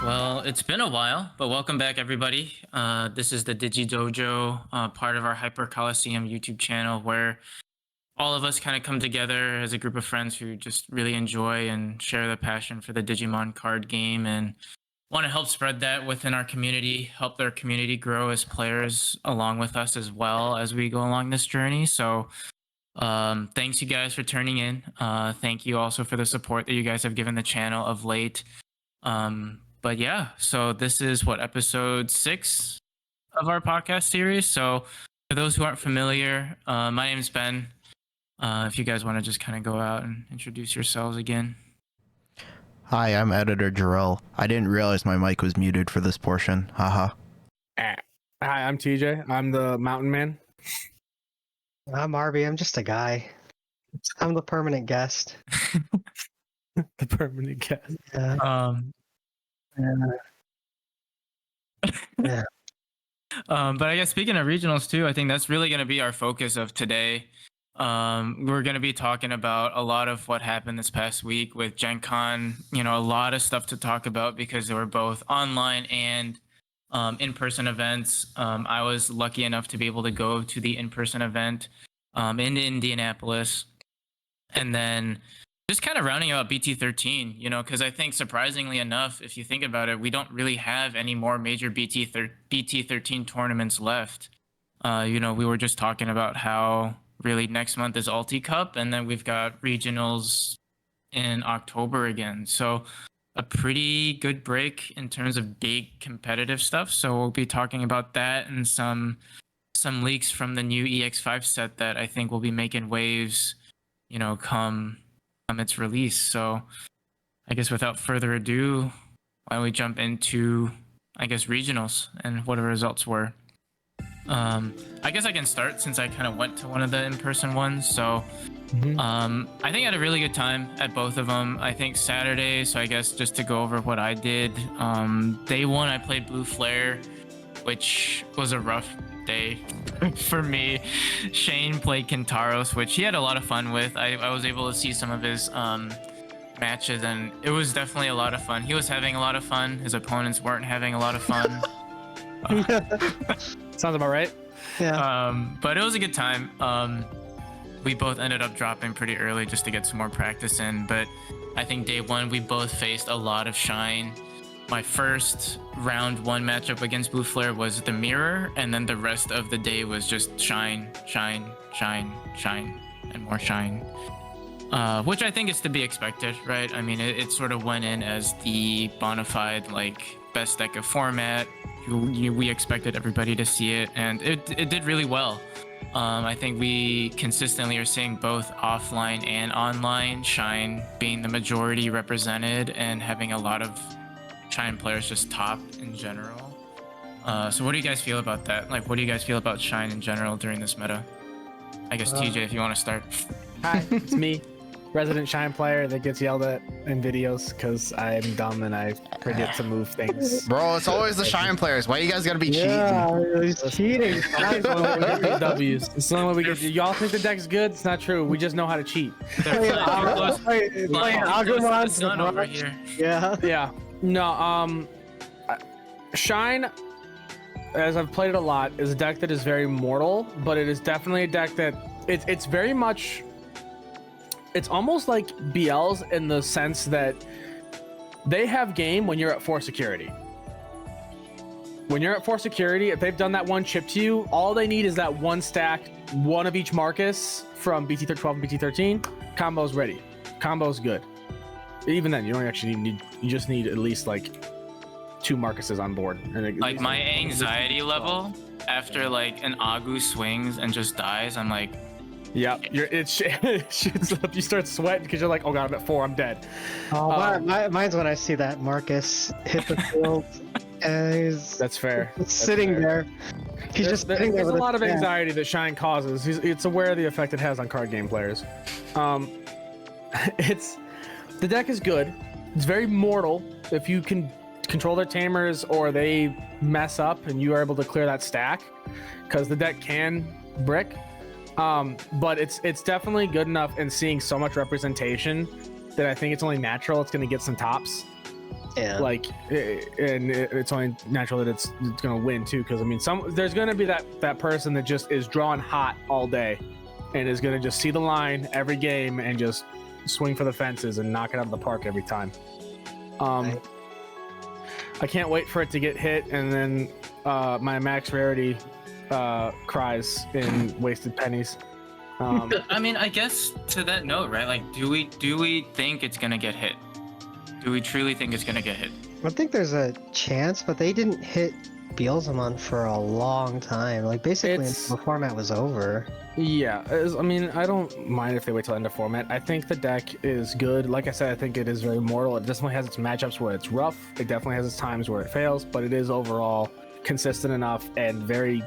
Well, it's been a while, but welcome back, everybody. This is the Digi Dojo, part of our Hyper Coliseum YouTube channel, where all of us kind of come together as a group of friends who just really enjoy and share the passion for the Digimon card game and want to help spread that within our community, help their community grow as players along with us as well as we go along this journey. So, thanks you guys for turning in. Thank you also for the support that you guys have given the channel of late. But yeah, so this is what, episode 6 of our podcast series. So for those who aren't familiar, my name is Ben. If you guys want to just kind of go out and introduce yourselves again. Hi, I'm editor Jarrell. I didn't realize my mic was muted for this portion. Haha. Hi, I'm TJ. I'm the mountain man. I'm Arby. I'm just a guy. I'm the permanent guest. The permanent guest. Yeah. Yeah. But I guess speaking of regionals too, I think that's really going to be our focus of today. We're going to be talking about a lot of what happened this past week with GenCon. You know, a lot of stuff to talk about because they were both online and in-person events. I was lucky enough to be able to go to the in-person event in Indianapolis, and then just kind of rounding out BT13, you know, because I think surprisingly enough, if you think about it, we don't really have any more major BT13 tournaments left. You know, we were just talking about how really next month is Ulti Cup, and then we've got regionals in October again. So a pretty good break in terms of big competitive stuff. So we'll be talking about that and some leaks from the new EX5 set that I think will be making waves, you know, come its release. So I guess without further ado, why don't we jump into, I guess, regionals and what the results were. I guess I can start since I kind of went to one of the in-person ones. So I think I had a really good time at both of them. I think Saturday, so I guess just to go over what I did, day one I played Blue Flare, which was a rough day for me. Shane played Kintaros, which he had a lot of fun with. I was able to see some of his matches, and it was definitely a lot of fun. He was having a lot of fun. His opponents weren't having a lot of fun. Sounds about right. Yeah. But it was a good time. We both ended up dropping pretty early just to get some more practice in, but I think day one we both faced a lot of shine. My first round 1 matchup against Blue Flare was the mirror, and then the rest of the day was just shine, shine, shine, shine, and more shine. Which I think is to be expected, right? I mean, it sort of went in as the bona fide, like, best deck of format. We expected everybody to see it, and it did really well. I think we consistently are seeing both offline and online shine being the majority represented and having a lot of Shine players just top in general. So what do you guys feel about that? Like, what do you guys feel about Shine in general during this meta? I guess TJ, if you want to start. Hi, it's me, resident Shine player that gets yelled at in videos because I'm dumb and I forget to move things. Bro, it's always the Shine players. Why you guys gotta be Yeah, he's cheating. That's the only way we get W's. It's the only way we get. Y'all think the deck's good? It's not true. We just know how to cheat. Playing Agumon Sun over here. Yeah. Yeah. No. Shine, as I've played it a lot, is a deck that is very mortal, but it is definitely a deck that it's very much. It's almost like BL's in the sense that they have game when you're at 4 security. When you're at 4 security, if they've done that one chip to you, all they need is that one stack, one of each Marcus from BT12 and BT13. Combo's ready. Combo's good. Even then, you don't actually need. You just need at least like 2 Marcuses on board. And Like, my anxiety level after like an Agu swings and just dies, I'm like, yeah, it shoots up. You start sweating because you're like, oh god, I'm at 4, I'm dead. Oh, mine's when I see that Marcus hit the field and he's That's fair. sitting there. He's just sitting there. There's a with lot of yeah. anxiety that Shine causes. It's aware of the effect it has on card game players. The deck is good. It's very mortal. If you can control their tamers or they mess up and you are able to clear that stack, because the deck can brick. But it's definitely good enough, and seeing so much representation that I think it's only natural it's going to get some tops. Yeah. Like, it's only natural that it's gonna win too. Because I mean, there's gonna be that person that just is drawing hot all day, and is gonna just see the line every game and just swing for the fences and knock it out of the park every time. Right. I can't wait for it to get hit, and then my max rarity cries in wasted pennies. I mean, I guess to that note, right? Like, do we think it's gonna get hit? Do we truly think it's gonna get hit? I think there's a chance, but they didn't hit Beelzemon for a long time. Like basically, the format was over. Yeah, I mean, I don't mind if they wait till end of format. I think the deck is good. Like I said, I think it is very mortal. It definitely has its matchups where it's rough. It definitely has its times where it fails, but it is overall consistent enough and very,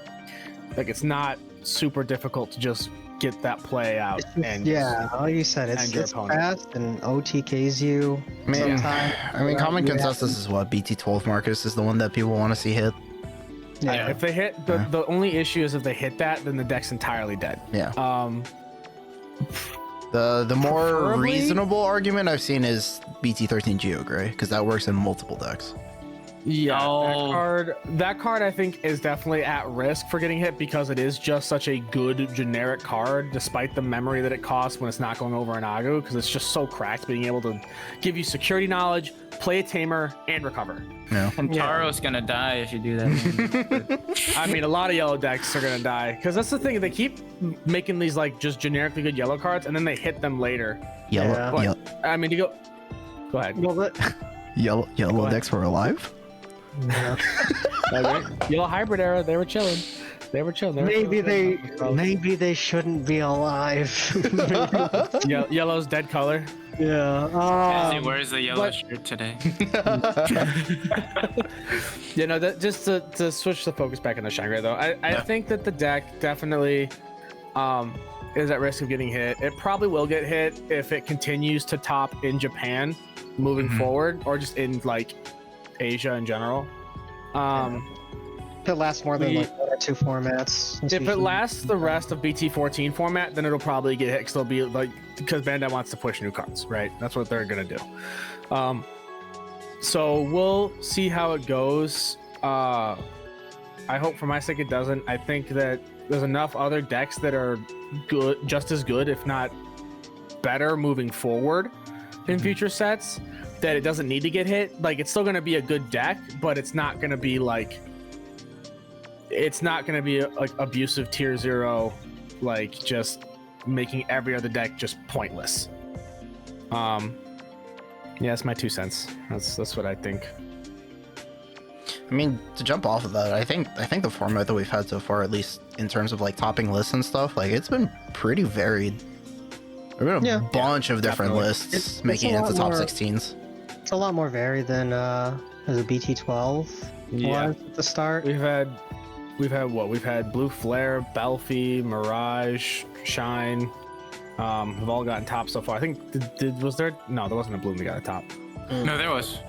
like, it's not super difficult to just get that play out. And Yeah, like you said, and your it's opponent. fast and OTKs you. I mean, sometimes. I mean, common You consensus is what BT12 Marcus is the one that people want to see hit. Yeah. If they hit, the only issue is if they hit that, then the deck's entirely dead. Yeah. Um, The more preferably- reasonable argument I've seen is BT13 Geogray, because that works in multiple decks. Yeah, Oh. that card I think is definitely at risk for getting hit because it is just such a good generic card, despite the memory that it costs when it's not going over an Agu, because it's just so cracked, being able to give you security knowledge, play a tamer, and recover. Yeah. And Taro's gonna die if you do that. I mean, a lot of yellow decks are gonna die because that's the thing. They keep making these like just generically good yellow cards, and then they hit them later. Yellow, Yeah. yellow, I mean, go ahead. Well, yellow ahead. decks were alive. Yellow hybrid era, they were chilling. They were chilling. maybe they shouldn't be alive. Yellow's dead color. Yeah. Cassie wears the yellow but- shirt today. You know, just to switch the focus back on the Shine Gray though, I think that the deck definitely is at risk of getting hit. It probably will get hit if it continues to top in Japan moving forward, or just in like Asia in general. If it lasts more than like 1 or 2 formats. If it lasts the rest of BT14 format, then it'll probably get hit because they'll be like, because Bandai wants to push new cards, right? That's what they're gonna do. So we'll see how it goes. I hope for my sake it doesn't. I think that there's enough other decks that are good, just as good, if not better, moving forward in future sets, that it doesn't need to get hit. Like, it's still gonna be a good deck, but it's not gonna be like, it's not going to be like abusive tier 0, like just making every other deck just pointless. Yeah, that's my 2 cents. That's what I think. I mean, to jump off of that, I think the format that we've had so far, at least in terms of like topping lists and stuff, like it's been pretty varied. There's been a bunch of different definitely. lists It's making a it into lot top more- 16s. It's a lot more varied than as a BT12 Yeah. was at the start. We've had what? We've had Blue Flare, Belfie, Mirage, Shine. Have all gotten top so far. I think was there? No, there wasn't a Bloom that got a top. No, there was.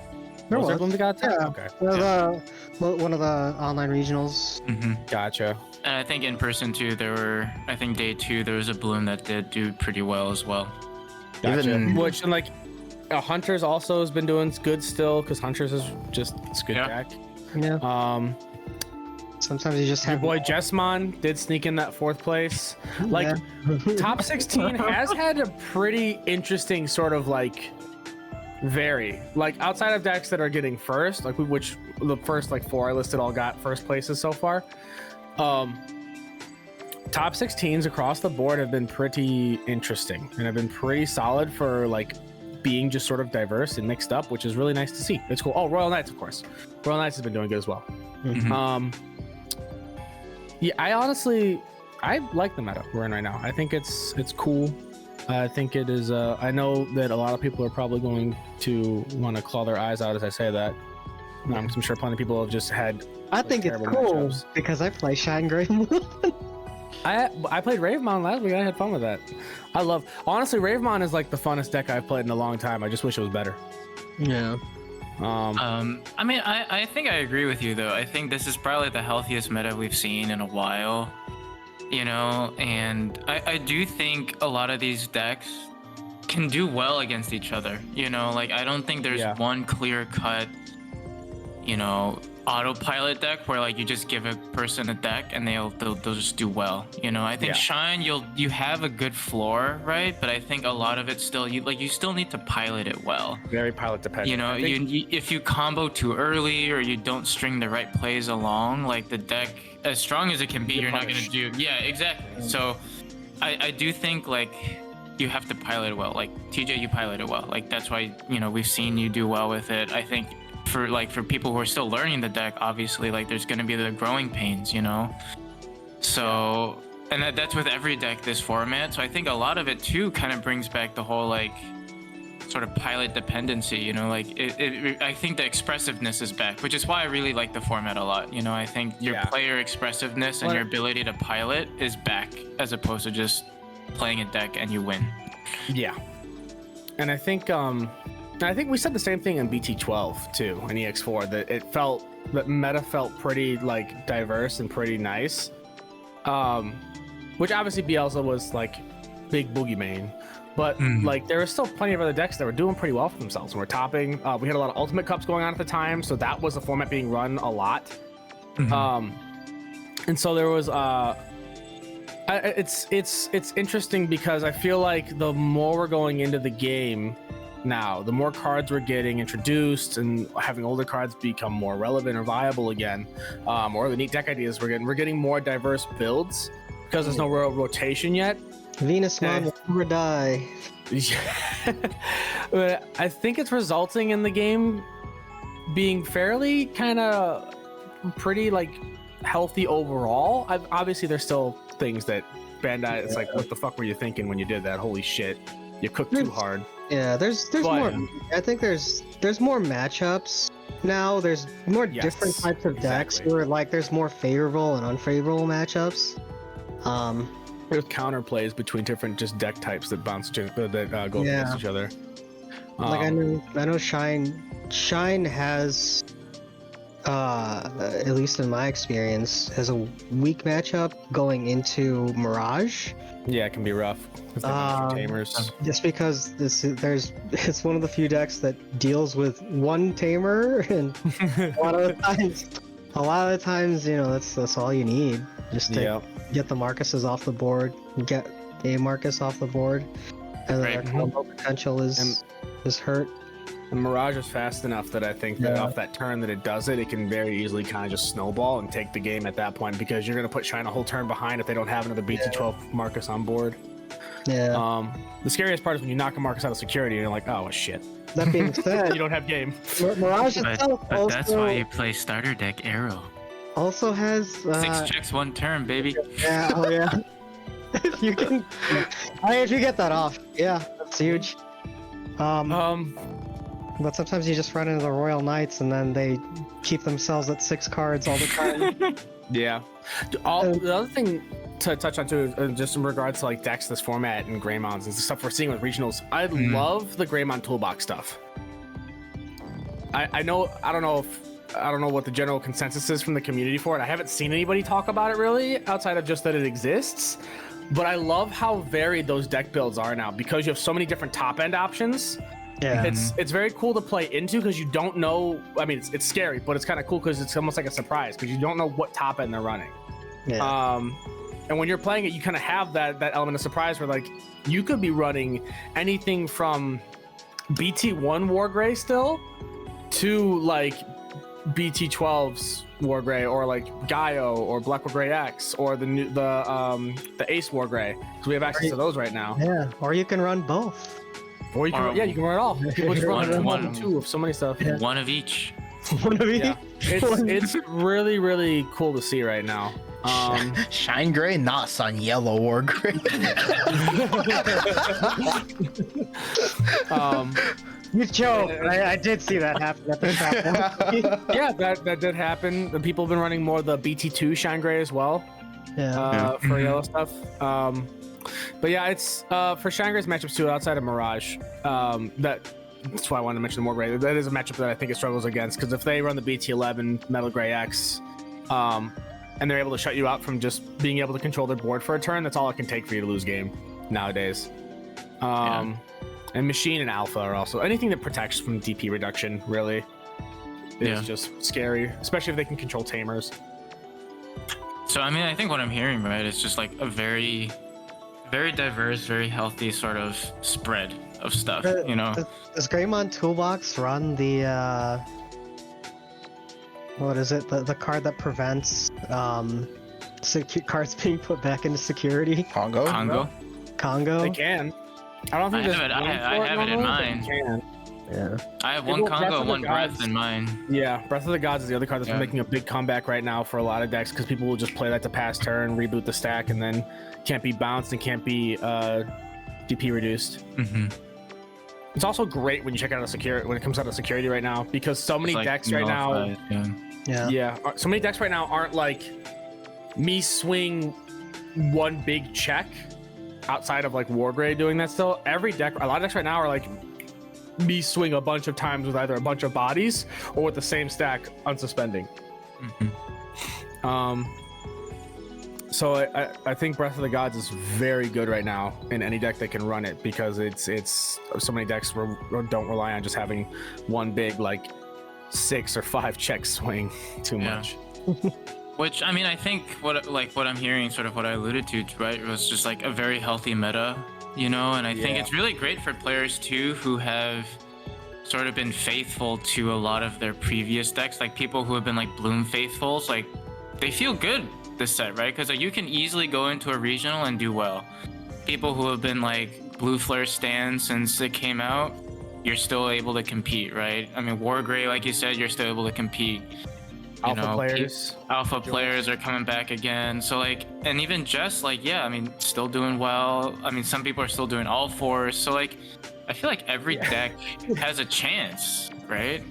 There was there was. Bloom that got a top? Yeah. Okay, One of the online regionals. gotcha. And I think in person too, there were. I think day 2 there was a bloom that did do pretty well as well. Gotcha. Even- Which, and like, Hunters also has been doing good still, because Hunters is just, it's a good Yeah. deck. Yeah. Sometimes you just Your have boy Jessmon did sneak in that 4th place. Like, top 16 has had a pretty interesting sort of like vary. Like, outside of decks that are getting first, like which the first like 4 I listed all got first places so far. Top 16s across the board have been pretty interesting and have been pretty solid for like being just sort of diverse and mixed up, which is really nice to see. It's cool. Oh, Royal Knights, of course. Royal Knights has been doing good as well. Yeah, I like the meta we're in right now. I think it's cool. I think it is. I know that a lot of people are probably going to want to claw their eyes out as I say that. I'm sure plenty of people have just had. I think it's terrible cool matchups. because I play Shine Gray. I played Ravemon last week. I had fun with that. Honestly, Ravemon is like the funnest deck I've played in a long time. I just wish it was better. Yeah. I mean, I think I agree with you though. I think this is probably the healthiest meta we've seen in a while, you know, and I do think a lot of these decks can do well against each other. You know, like I don't think there's one clear cut, you know, autopilot deck where like you just give a person a deck and they'll just do well. You know, I think Shine, you have a good floor, right? But I think a lot of it still you still need to pilot it well. Very pilot dependent. You know, you if you combo too early or you don't string the right plays along, like the deck, as strong as it can be, you're not gonna do. Yeah, exactly. So I do think like you have to pilot it well. Like TJ, you pilot it well. Like that's why, you know, we've seen you do well with it. I think for people who are still learning the deck, obviously, like there's gonna be the growing pains, you know. So, and that's with every deck this format. So I think a lot of it too kind of brings back the whole like sort of pilot dependency, you know. Like I think the expressiveness is back, which is why I really like the format a lot. You know, I think your player expressiveness and your ability to pilot is back, as opposed to just playing a deck and you win. Yeah, and I think we said the same thing in BT12 too, in EX4, that meta felt pretty like diverse and pretty nice. Which obviously Bielsa was like big boogie main, but like there were still plenty of other decks that were doing pretty well for themselves and we're topping. We had a lot of Ultimate Cups going on at the time, so that was the format being run a lot. And so there was it's interesting because I feel like the more we're going into the game now, the more cards we're getting introduced and having older cards become more relevant or viable again, or the neat deck ideas we're getting more diverse builds because there's no real rotation yet. Venus Mon will never die. But I think it's resulting in the game being fairly kind of pretty like healthy overall. Obviously there's still things that Bandai, it's like, what the fuck were you thinking when you did that? Holy shit, you cooked too hard. Yeah, there's more. I think there's more matchups now. There's more different types of decks where like there's more favorable and unfavorable matchups. There's counterplays between different just deck types that bounce go against each other. Like I know Shine has, at least in my experience, has a weak matchup going into Mirage. Yeah, it can be rough. Tamers. Just because it's one of the few decks that deals with one tamer, and a lot of the times, you know, that's all you need, just to get the Marcuses off the board, get a Marcus off the board, and then our combo potential is hurt. The Mirage is fast enough that I think that off that turn that it does it, it can very easily kind of just snowball and take the game at that point, because you're going to put Shine a whole turn behind if they don't have another BT12 Marcus on board. Yeah. The scariest part is when you knock a Marcus out of security and you're like, oh shit. That being said, you don't have game. Mirage itself but that's why you play starter deck Arrow. Also has 6 checks 1 turn, baby. Yeah. Oh yeah. If you can, if you get that off, that's huge. But sometimes you just run into the Royal Knights and then they keep themselves at 6 cards all the time. Yeah. The other thing to touch on too, just in regards to like decks, this format and Greymons and the stuff we're seeing with regionals, I love the Greymon toolbox stuff. I don't know what the general consensus is from the community for it. I haven't seen anybody talk about it really, outside of just that it exists. But I love how varied those deck builds are now, because you have so many different top end options. Yeah, it's very cool to play into, because you don't know. I mean, it's scary, but it's kind of cool because it's almost like a surprise, because you don't know what top end they're running. Yeah. And when you're playing it, you kind of have that element of surprise where like you could be running anything from BT1 Wargrey still to like BT12's Wargrey, or like Gaio or Black Wargrey X, or the Ace Wargrey, because we have access to those right now. Yeah, or you can run both. Or you can, you can run it all. People just run one, two of so many stuff. Yeah. One of each. One of each. Yeah. It's really, really cool to see right now. Shine Gray, not Sun Yellow or Gray. You joke. I did see that happen at the shop. Yeah, that did happen. The people have been running more of the BT2 Shine Gray as well. Yeah. For yellow stuff. But yeah, it's for Shine Gray's matchups too, outside of Mirage. That's why I wanted to mention the Wargrey. That is a matchup that I think it struggles against, because if they run the BT11 Metal Gray X, and they're able to shut you out from just being able to control their board for a turn, that's all it can take for you to lose game nowadays. And Machine and Alpha are also anything that protects from DP reduction. Really, is just scary, especially if they can control tamers. So I mean, I think what I'm hearing, right, is just like a very, very diverse, very healthy sort of spread of stuff. You know, Does Greymon Toolbox run the what is it? The card that prevents cards being put back into security? Congo. Congo? They can. I don't think I have it in mine. Yeah. I have one Congo and one Breath in mine. Yeah, Breath of the Gods is the other card that's been making a big comeback right now for a lot of decks because people will just play that to pass turn, reboot the stack, and then can't be bounced and can't be DP reduced. Mm-hmm. It's also great when you check out when it comes out of security right now because so many decks right now. So many decks right now aren't like me swing one big check outside of like Wargrave doing that still. A lot of decks right now are like me swing a bunch of times with either a bunch of bodies or with the same stack unsuspending. So I think Breath of the Gods is very good right now in any deck that can run it because it's so many decks don't rely on just having one big like 6 or 5 check swing too much. Which I mean, I think what I'm hearing, sort of what I alluded to, right, was just like a very healthy meta, you know. And I think it's really great for players too who have sort of been faithful to a lot of their previous decks, like people who have been like Bloom faithfuls. Like they feel good this set, right? Because like, you can easily go into a regional and do well. People who have been like Blue Flare stands since it came out, you're still able to compete, right? I mean, Wargrave, like you said, you're still able to compete. Alpha players are coming back again. So like, and even just like, I mean, still doing well. I mean, some people are still doing all fours. So like, I feel like every deck has a chance, right?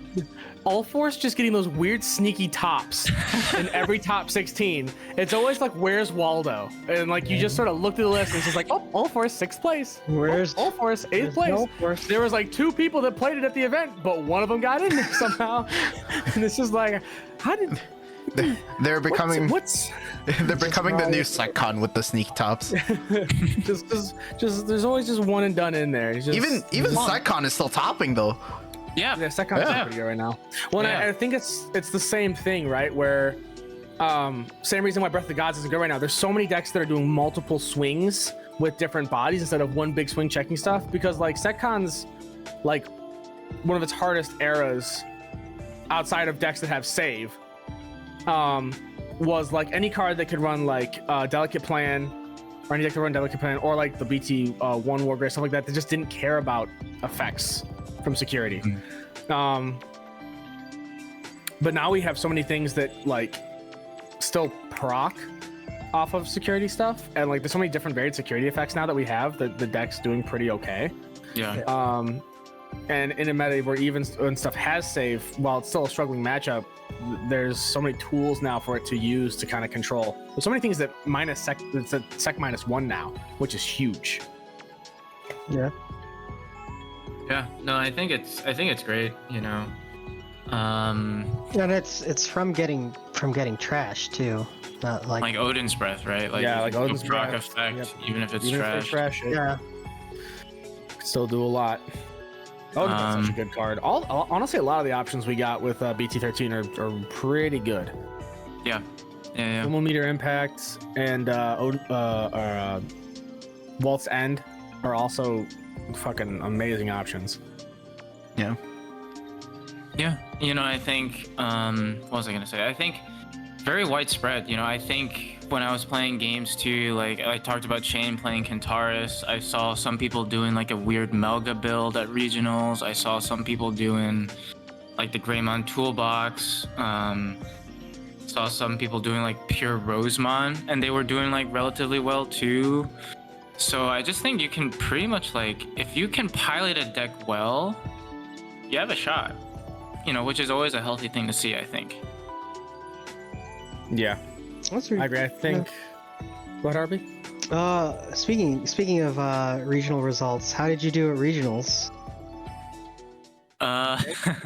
All fours just getting those weird sneaky tops in every top 16. It's always like, where's Waldo? And like, you just sort of look through the list and it's just like, oh, all fours 6th place. Where's all fours 8th place? There was like 2 people that played it at the event, but one of them got in there somehow. And it's just like, how did they're becoming they're becoming the new SecCon with the sneak tops. just there's always just one and done in there. Even SecCon is still topping though. Yeah, SecCon's pretty good right now. Well, I think it's the same thing, right? Where same reason why Breath of the Gods isn't good right now. There's so many decks that are doing multiple swings with different bodies instead of one big swing checking stuff, because like SecCon's like one of its hardest eras outside of decks that have save was like any card that could run like Delicate Plan, or any deck that run Delicate Plan, or like the BT1 Wargrave, stuff like that just didn't care about effects from security. But now we have so many things that like still proc off of security stuff, and like there's so many different varied security effects now that we have that the deck's doing pretty okay. And in a meta where even when stuff has save, while it's still a struggling matchup, there's so many tools now for it to use to kind of control. There's so many things that it's a sec -1 now, which is huge. Yeah, no, I think it's great, you know. And it's from getting trashed too, not like Odin's Breath, right? Like, like Odin's proc Breath, effect, even if it's trash. Yeah, Could still do a lot. Odin's Breath's such a good card. Honestly, a lot of the options we got with BT13 are pretty good. Yeah. Full meter impact and Walt's End are also fucking amazing options. Yeah, you know, I think what was I gonna say? I think very widespread, you know. I think when I was playing games too, like I talked about Shane playing Kentaurus, I saw some people doing like a weird Melga build at regionals. I saw some people doing like the Greymon toolbox. Saw some people doing like pure Rosemon, and they were doing like relatively well too. So I just think you can pretty much like, if you can pilot a deck well, you have a shot, you know, which is always a healthy thing to see, I think. Yeah, I agree. I think. What, Arby? Speaking of regional results, how did you do at regionals?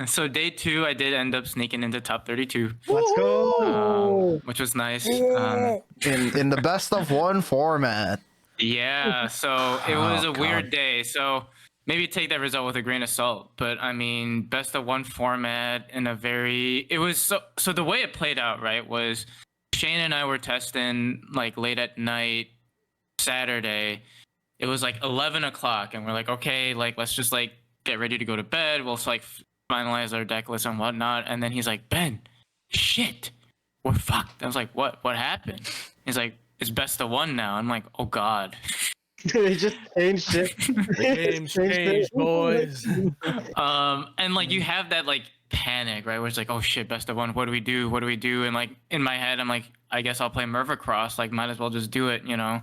So day 2, I did end up sneaking into top 32. Let's go. Which was nice. in the best of 1 format. Yeah, so it was a weird day. So maybe take that result with a grain of salt. But I mean, best of one format in a very, it was so the way it played out, right, was Shane and I were testing like late at night Saturday. It was like 11 o'clock, and we're like, okay, like let's just like get ready to go to bed. We'll like finalize our deck list and whatnot. And then he's like, Ben, shit, we're fucked. I was like, what happened? He's like, it's best of one now. I'm like, oh god. They just changed it. The game's changed, boys. And like you have that like panic, right? Where it's like, oh shit, best of one. What do we do? What do we do? And like in my head, I'm like, I guess I'll play Murdercross. Like, might as well just do it, you know.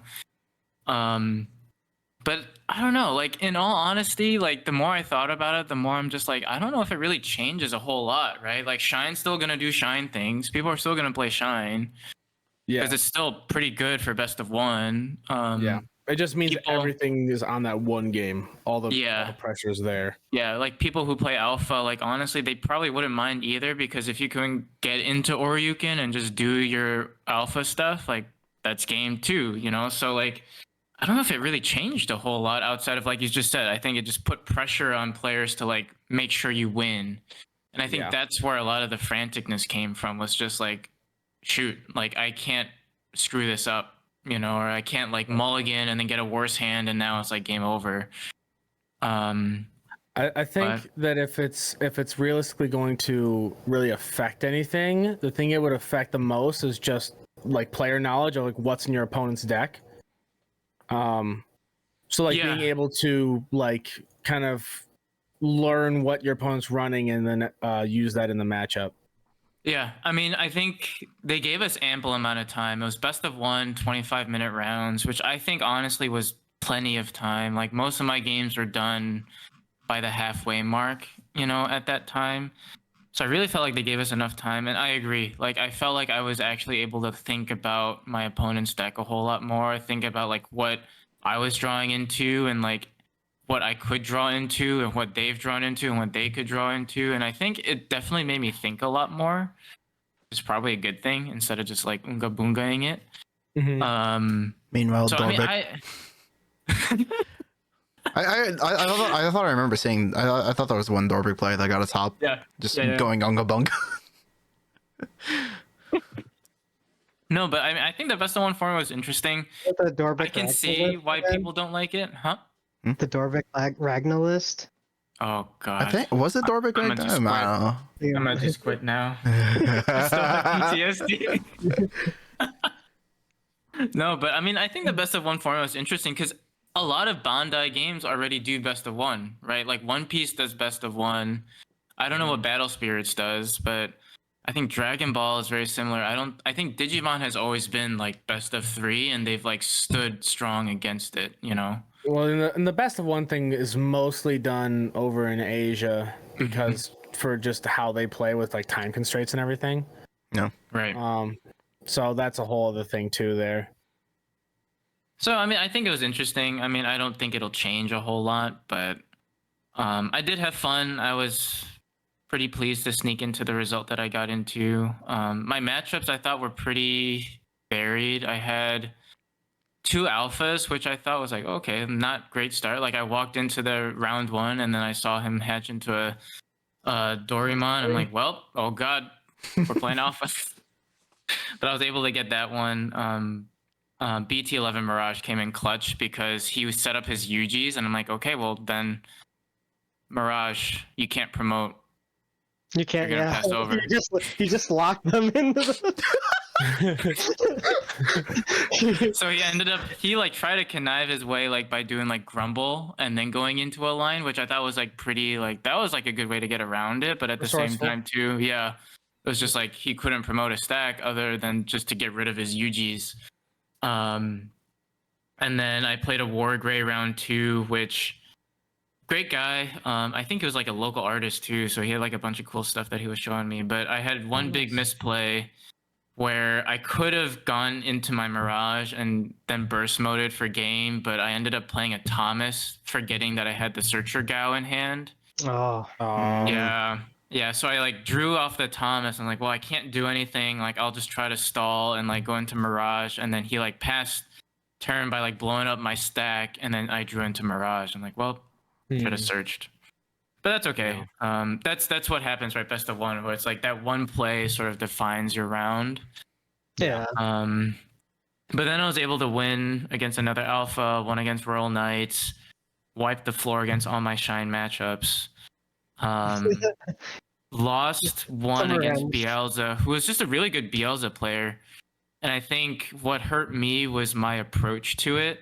But I don't know. Like in all honesty, like the more I thought about it, the more I'm just like, I don't know if it really changes a whole lot, right? Like Shine's still gonna do Shine things. People are still gonna play Shine. Yeah, because it's still pretty good for best of one. Yeah, it just means people- everything is on that one game. All the Yeah. pressure's there. Yeah, like people who play alpha, like honestly, they probably wouldn't mind either, because if you can get into Oryuken and just do your alpha stuff, like that's game two, you know? So like, I don't know if it really changed a whole lot outside of like you just said. I think it just put pressure on players to like make sure you win. And I think Yeah. that's where a lot of the franticness came from, was just like, shoot, like I can't screw this up, you know, or I can't like mulligan and then get a worse hand and now it's like game over. I think that if it's realistically going to really affect anything, the thing it would affect the most is just like player knowledge of like what's in your opponent's deck. So like Yeah. being able to like kind of learn what your opponent's running and then use that in the matchup. Yeah, I mean, I think they gave us ample amount of time. It was best of one, 25-minute rounds, which I think honestly was plenty of time. Like most of my games were done by the halfway mark, you know, at that time. So I really felt like they gave us enough time, and I agree. Like I felt like I was actually able to think about my opponent's deck a whole lot more, think about like what I was drawing into and like what I could draw into and what they've drawn into and what they could draw into. And I think it definitely made me think a lot more. It's probably a good thing instead of just like unga boongaing it. Mhm. Meanwhile, So I mean, I thought I remember seeing. I thought there was one Dorbic player that got a top. Yeah. Just Yeah. going unga bunga. No, but I mean, I think the best of one format was interesting. The Dorbic I can see Ragnalist why again? people don't like it, huh? The Dorbic Ragnalist. Oh god. I think was it Dorbic I'm right gonna just now? I I'm gonna just quit now. Still have PTSD. No, but I mean, I think the best of one format was interesting because a lot of Bandai games already do best of one, right? Like One Piece does best of one. I don't know what Battle Spirits does, but I think Dragon Ball is very similar. I think Digimon has always been like best of three, and they've like stood strong against it, you know? Well, and the best of one thing is mostly done over in Asia because for just how they play with like time constraints and everything. Right. So that's a whole other thing too there. So I mean, I think it was interesting. I mean, I don't think it'll change a whole lot, but I did have fun. I was pretty pleased to sneak into the result that I got into. My matchups I thought were pretty varied. I had 2 alphas, which I thought was like, okay, not great start. Like I walked into the round 1 and then I saw him hatch into a Dorimon. I'm like, well, oh god, we're playing alpha. But I was able to get that one. BT11 Mirage came in clutch because he set up his UGs, and I'm like, okay, well then, Mirage, you can't promote. You can't. You're gonna Yeah. pass over. You just lock them into the. So he like tried to connive his way like by doing like Grumble and then going into a line, which I thought was like pretty, like that was like a good way to get around it. But at the same Resourceful. time too, yeah, it was just like he couldn't promote a stack other than just to get rid of his UGs. And then I played a War Gray round 2, which great guy. I think he was like a local artist too, so he had like a bunch of cool stuff that he was showing me. But I had one big misplay where I could have gone into my Mirage and then burst moded for game, but I ended up playing a Thomas, forgetting that I had the Searcher Gao in hand. Oh. Yeah, so I like drew off the Thomas and like, well, I can't do anything. Like I'll just try to stall and like go into Mirage, and then he like passed turn by like blowing up my stack, and then I drew into Mirage. I'm like, well, Should have searched. But that's okay. That's what happens, right? Best of one, where it's like that one play sort of defines your round. Yeah. But then I was able to win against another alpha, one against Royal Knights, wipe the floor against all my Shine matchups. Lost one Summer against ends. Bielsa, who was just a really good Bielsa player. And I think what hurt me was my approach to it.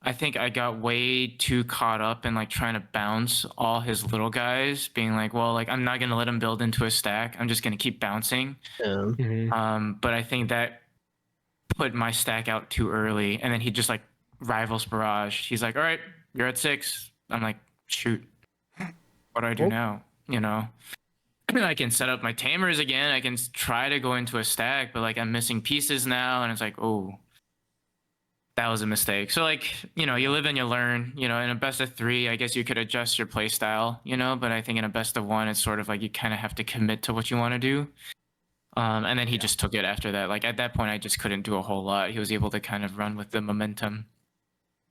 I think I got way too caught up in like trying to bounce all his little guys, being like, well, like I'm not gonna let him build into a stack. I'm just gonna keep bouncing. Yeah. But I think that put my stack out too early, and then he just like rivals barrage. He's like, all right, you're at 6. I'm like, shoot, what do I do now? You know, I mean, I can set up my tamers again. I can try to go into a stack, but like I'm missing pieces now, and it's like, oh, that was a mistake. So like, you know, you live and you learn. You know, in a best of 3, I guess you could adjust your play style. You know, but I think in a best of 1, it's sort of like you kind of have to commit to what you want to do. And then he just took it after that. Like at that point, I just couldn't do a whole lot. He was able to kind of run with the momentum.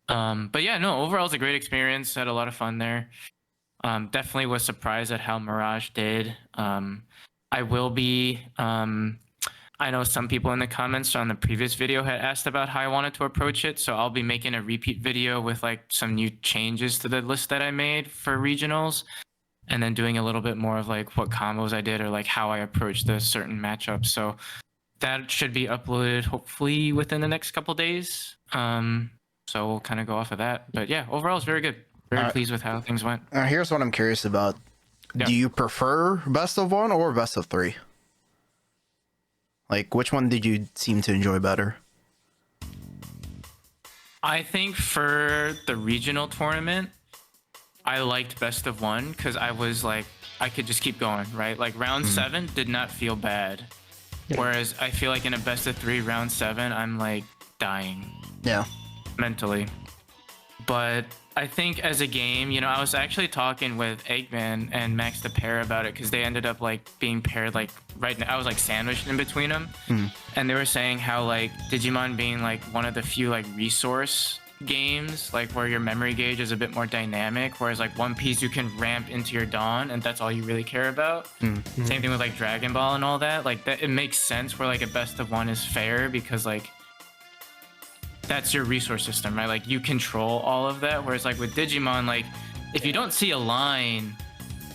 But yeah, no, overall it's a great experience. Had a lot of fun there. Definitely was surprised at how Mirage did. I will be. I know some people in the comments on the previous video had asked about how I wanted to approach it, so I'll be making a repeat video with like some new changes to the list that I made for regionals, and then doing a little bit more of like what combos I did or like how I approached the certain matchups. So that should be uploaded hopefully within the next couple days. So we'll kind of go off of that. But yeah, overall it's very good. Very pleased with how things went. Here's what I'm curious about. Yeah. Do you prefer best of 1 or best of 3? Like, which one did you seem to enjoy better? I think for the regional tournament, I liked best of 1 because I was like, I could just keep going, right? Like round 7 did not feel bad. Whereas I feel like in a best of 3, round 7, I'm like dying. Yeah. Mentally. But I think as a game, you know, I was actually talking with Eggman and Max the pair about it because they ended up like being paired like right now. I was like sandwiched in between them. And they were saying how like Digimon being like one of the few like resource games like where your memory gauge is a bit more dynamic, whereas like One Piece you can ramp into your Dawn and that's all you really care about. Same thing with like Dragon Ball and all that. Like that, it makes sense where like a best of 1 is fair because like that's your resource system, right? Like you control all of that. Whereas like with Digimon, like if you don't see a line,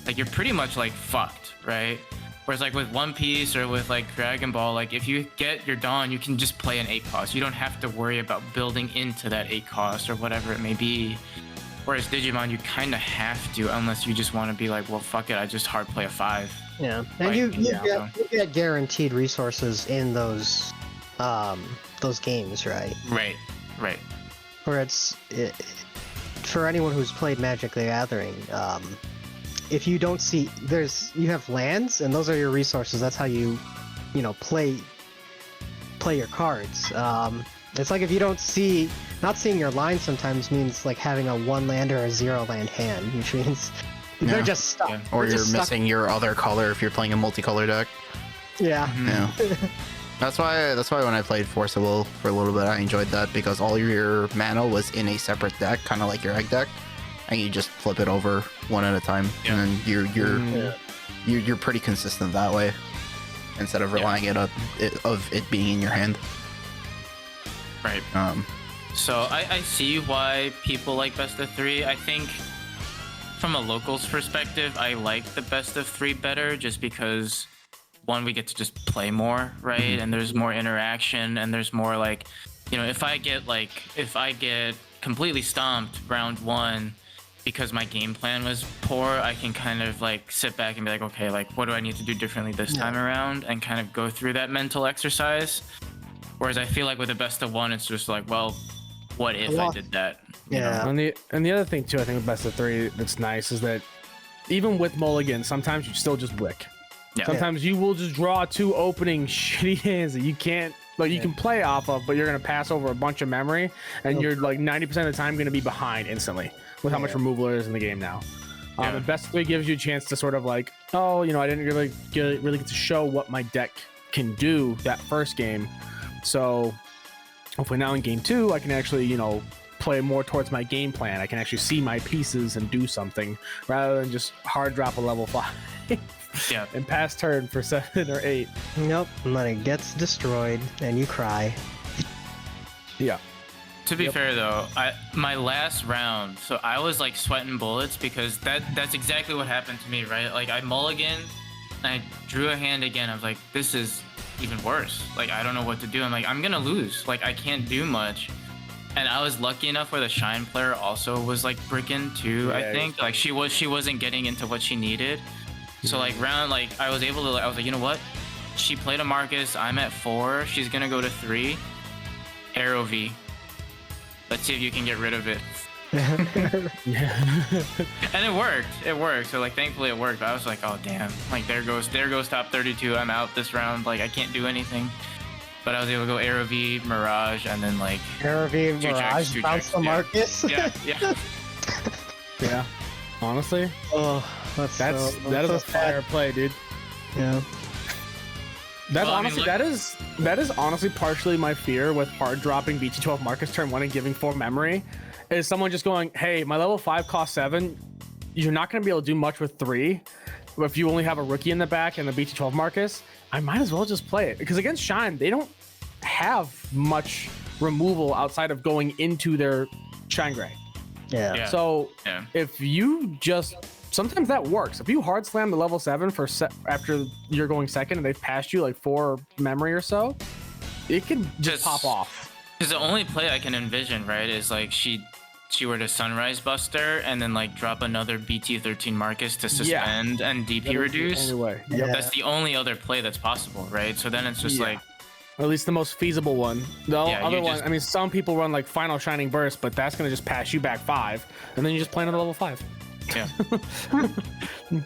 like you're pretty much like fucked, right? Whereas like with One Piece or with like Dragon Ball, like if you get your Dawn, you can just play an 8 cost. You don't have to worry about building into that 8 cost or whatever it may be. Whereas Digimon, you kind of have to, unless you just want to be like, well, fuck it, I just hard play a 5. Yeah, and you get guaranteed resources in those games, right? Right. Where for anyone who's played Magic the Gathering, if you don't see you have lands and those are your resources. That's how you play your cards. It's like if you don't not seeing your line sometimes means like having a 1 land or a 0 land hand, which means they're just stuck. Yeah. Or you're missing your other color if you're playing a multicolor deck. Yeah. Yeah. That's why when I played Force of Will for a little bit, I enjoyed that because all your mana was in a separate deck, kind of like your egg deck, and you just flip it over one at a time, and then you're pretty consistent that way, instead of relying of it being in your hand. Right. So I see why people like best of 3. I think from a locals perspective, I like the best of 3 better, just because. 1, we get to just play more, right? And there's more interaction, and there's more like, you know, if I get completely stomped round 1 because my game plan was poor, I can kind of like sit back and be like, okay, like what do I need to do differently this time around, and kind of go through that mental exercise. Whereas I feel like with the best of 1, it's just like, well, what if I did that? Yeah. And the other thing too, I think with best of 3 that's nice is that even with mulligans, sometimes you still just wick. Yeah. Sometimes you will just draw 2 opening shitty hands that you can't, like you can play off of, but you're gonna pass over a bunch of memory, and you're like 90% of the time gonna be behind instantly with how much removal there is in the game now. And best of 3 gives you a chance to sort of like, oh, you know, I didn't really get to show what my deck can do that first game, so hopefully now in game 2 I can actually, you know, play more towards my game plan. I can actually see my pieces and do something rather than just hard drop a level 5 Yeah. and pass turn for 7 or 8. Nope, and then it gets destroyed and you cry. Yeah. To be fair though, my last round, so I was like sweating bullets because that's exactly what happened to me, right? Like I mulliganed, and I drew a hand again. I was like, this is even worse. Like I don't know what to do. I'm like, I'm gonna lose. Like I can't do much. And I was lucky enough where the Shine player also was like bricking too. Yeah, I think like she wasn't getting into what she needed. So like I was able to. I was like, you know what? She played a Marcus. I'm at 4. She's gonna go to 3. Arrow V. Let's see if you can get rid of it. And it worked. It worked. So like thankfully it worked. But I was like, oh damn. Like there goes top 32. I'm out this round. Like I can't do anything. But I was able to go Arrow V, Mirage, and then like Arrow V, two checks, Mirage, bounce the Marcus. Yeah, yeah. Yeah. Honestly, Oh, that is a fire play, dude. Yeah. That's Well, I mean, honestly like- that is honestly partially my fear with hard dropping BT12 Marcus turn 1 and giving 4 memory. Is someone just going, hey, my level 5 costs 7. You're not going to be able to do much with 3. But if you only have a rookie in the back and the BT12 Marcus, I might as well just play it. Because against Shine, they don't have much removal outside of going into their Shine Gray. Yeah. Yeah. So Yeah. if you just sometimes that works. If you hard slam the level 7 for after you're going second and they've passed you like 4 memory or so, it can just pop off. Because the only play I can envision, right, is like she were to Sunrise Buster and then like drop another BT13 Marcus to suspend and DP reduce. Anyway, Yeah. That's the only other play that's possible, right? So then it's just like, or at least the most feasible one. The Yeah, other you one, just- I mean, some people run like Final Shining Burst, but that's gonna just pass you back 5, and then you just play another level 5. yeah.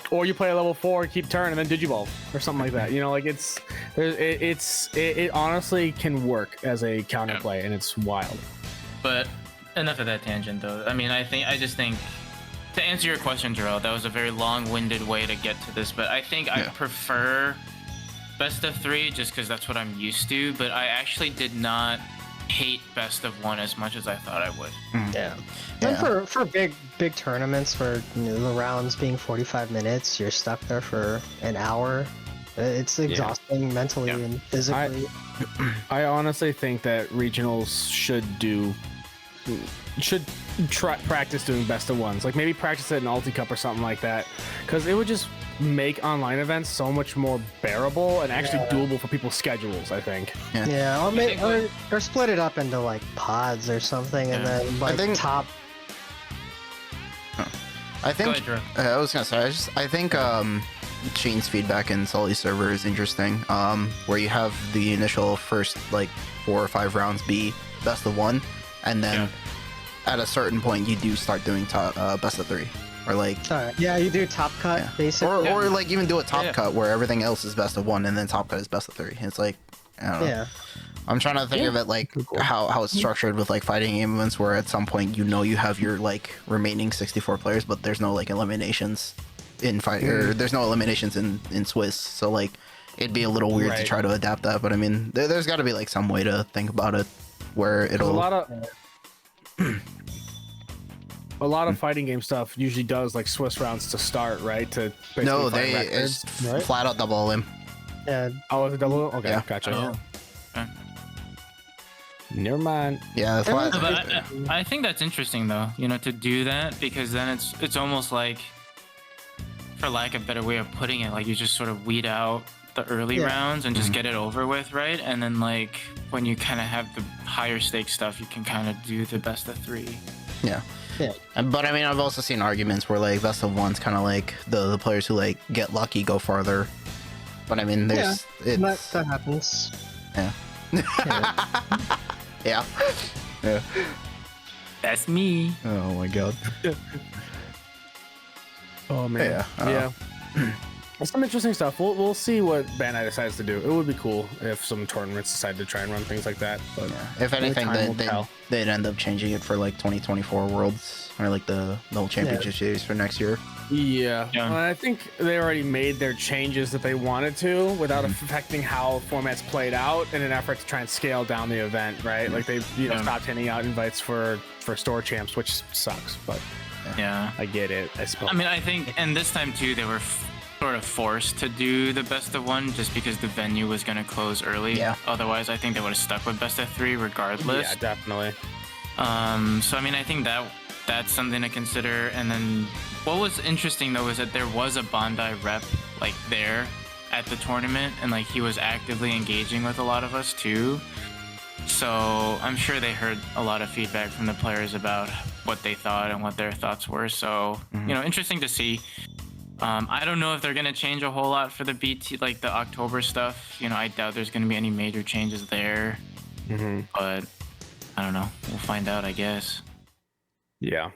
Or you play a level 4 and keep turn and then Digivolve or something like that. You know, like it honestly can work as a counterplay, and it's wild. But enough of that tangent, though. I mean, I just think to answer your question, Jarrell, that was a very long-winded way to get to this. But I think I prefer best of 3 just because that's what I'm used to. But I actually did not hate best of 1 as much as I thought I would. Yeah. And for big tournaments where the rounds being 45 minutes, you're stuck there for an hour. It's exhausting mentally and physically. I honestly think that regionals should try practice doing best of 1s. Like maybe practice it in Ulti Cup or something like that, because it would just make online events so much more bearable and actually doable for people's schedules, I think. Yeah, or split it up into like pods or something, and then like top. I think Go ahead, Drew. I was gonna say I think Shane's feedback in Sully's server is interesting. Where you have the initial first like 4 or 5 rounds be best of 1, and then at a certain point you do start doing best of 3, or like you do top cut basically, or like even do a top cut where everything else is best of 1 and then top cut is best of 3. It's like I don't know. Yeah. I'm trying to think of it like how it's structured with like fighting game events, where at some point you have your like remaining 64 players, but there's no like eliminations in fight, or there's no eliminations in Swiss. So like it'd be a little weird to try to adapt that, but I mean there's got to be like some way to think about it where it'll. A lot of fighting game stuff usually does like Swiss rounds to start, right? To No, fight they records, it's flat out double limb. Yeah. Oh, is it double? Okay, Yeah. gotcha. Oh. Okay. Never mind. Yeah, flat. But I think that's interesting though, to do that, because then it's almost like, for lack of a better way of putting it, like you just sort of weed out the early rounds and just get it over with, right? And then like when you kind of have the higher stake stuff, you can kind of do the best of 3. Yeah. Yeah. But I mean, I've also seen arguments where like best of 1's kind of like the players who like get lucky go farther. But I mean, there's that happens. Yeah. Yeah. That's me. Oh my god. Oh man. Yeah. Well, some interesting stuff. We'll see what Bandai decides to do. It would be cool if some tournaments decide to try and run things like that. But If anything, time will tell. they'd end up changing it for like 2024 Worlds, or like the whole championship series for next year. Yeah. Yeah. Well, I think they already made their changes that they wanted to without affecting how formats played out in an effort to try and scale down the event, right? Like they stopped handing out invites for for store champs, which sucks, but Yeah. I get it, I suppose. I mean, I think, and this time too, they were sort of forced to do the best of one just because the venue was going to close early. Yeah. Otherwise, I think they would have stuck with best of 3 regardless. Yeah, definitely. So I mean, I think that's something to consider. And then what was interesting though is that there was a Bandai rep like there at the tournament, and like he was actively engaging with a lot of us too. So I'm sure they heard a lot of feedback from the players about what they thought and what their thoughts were. So you know, interesting to see. I don't know if they're gonna change a whole lot for the BT, like the October stuff. You know, I doubt there's gonna be any major changes there. But I don't know. We'll find out, I guess. Yeah.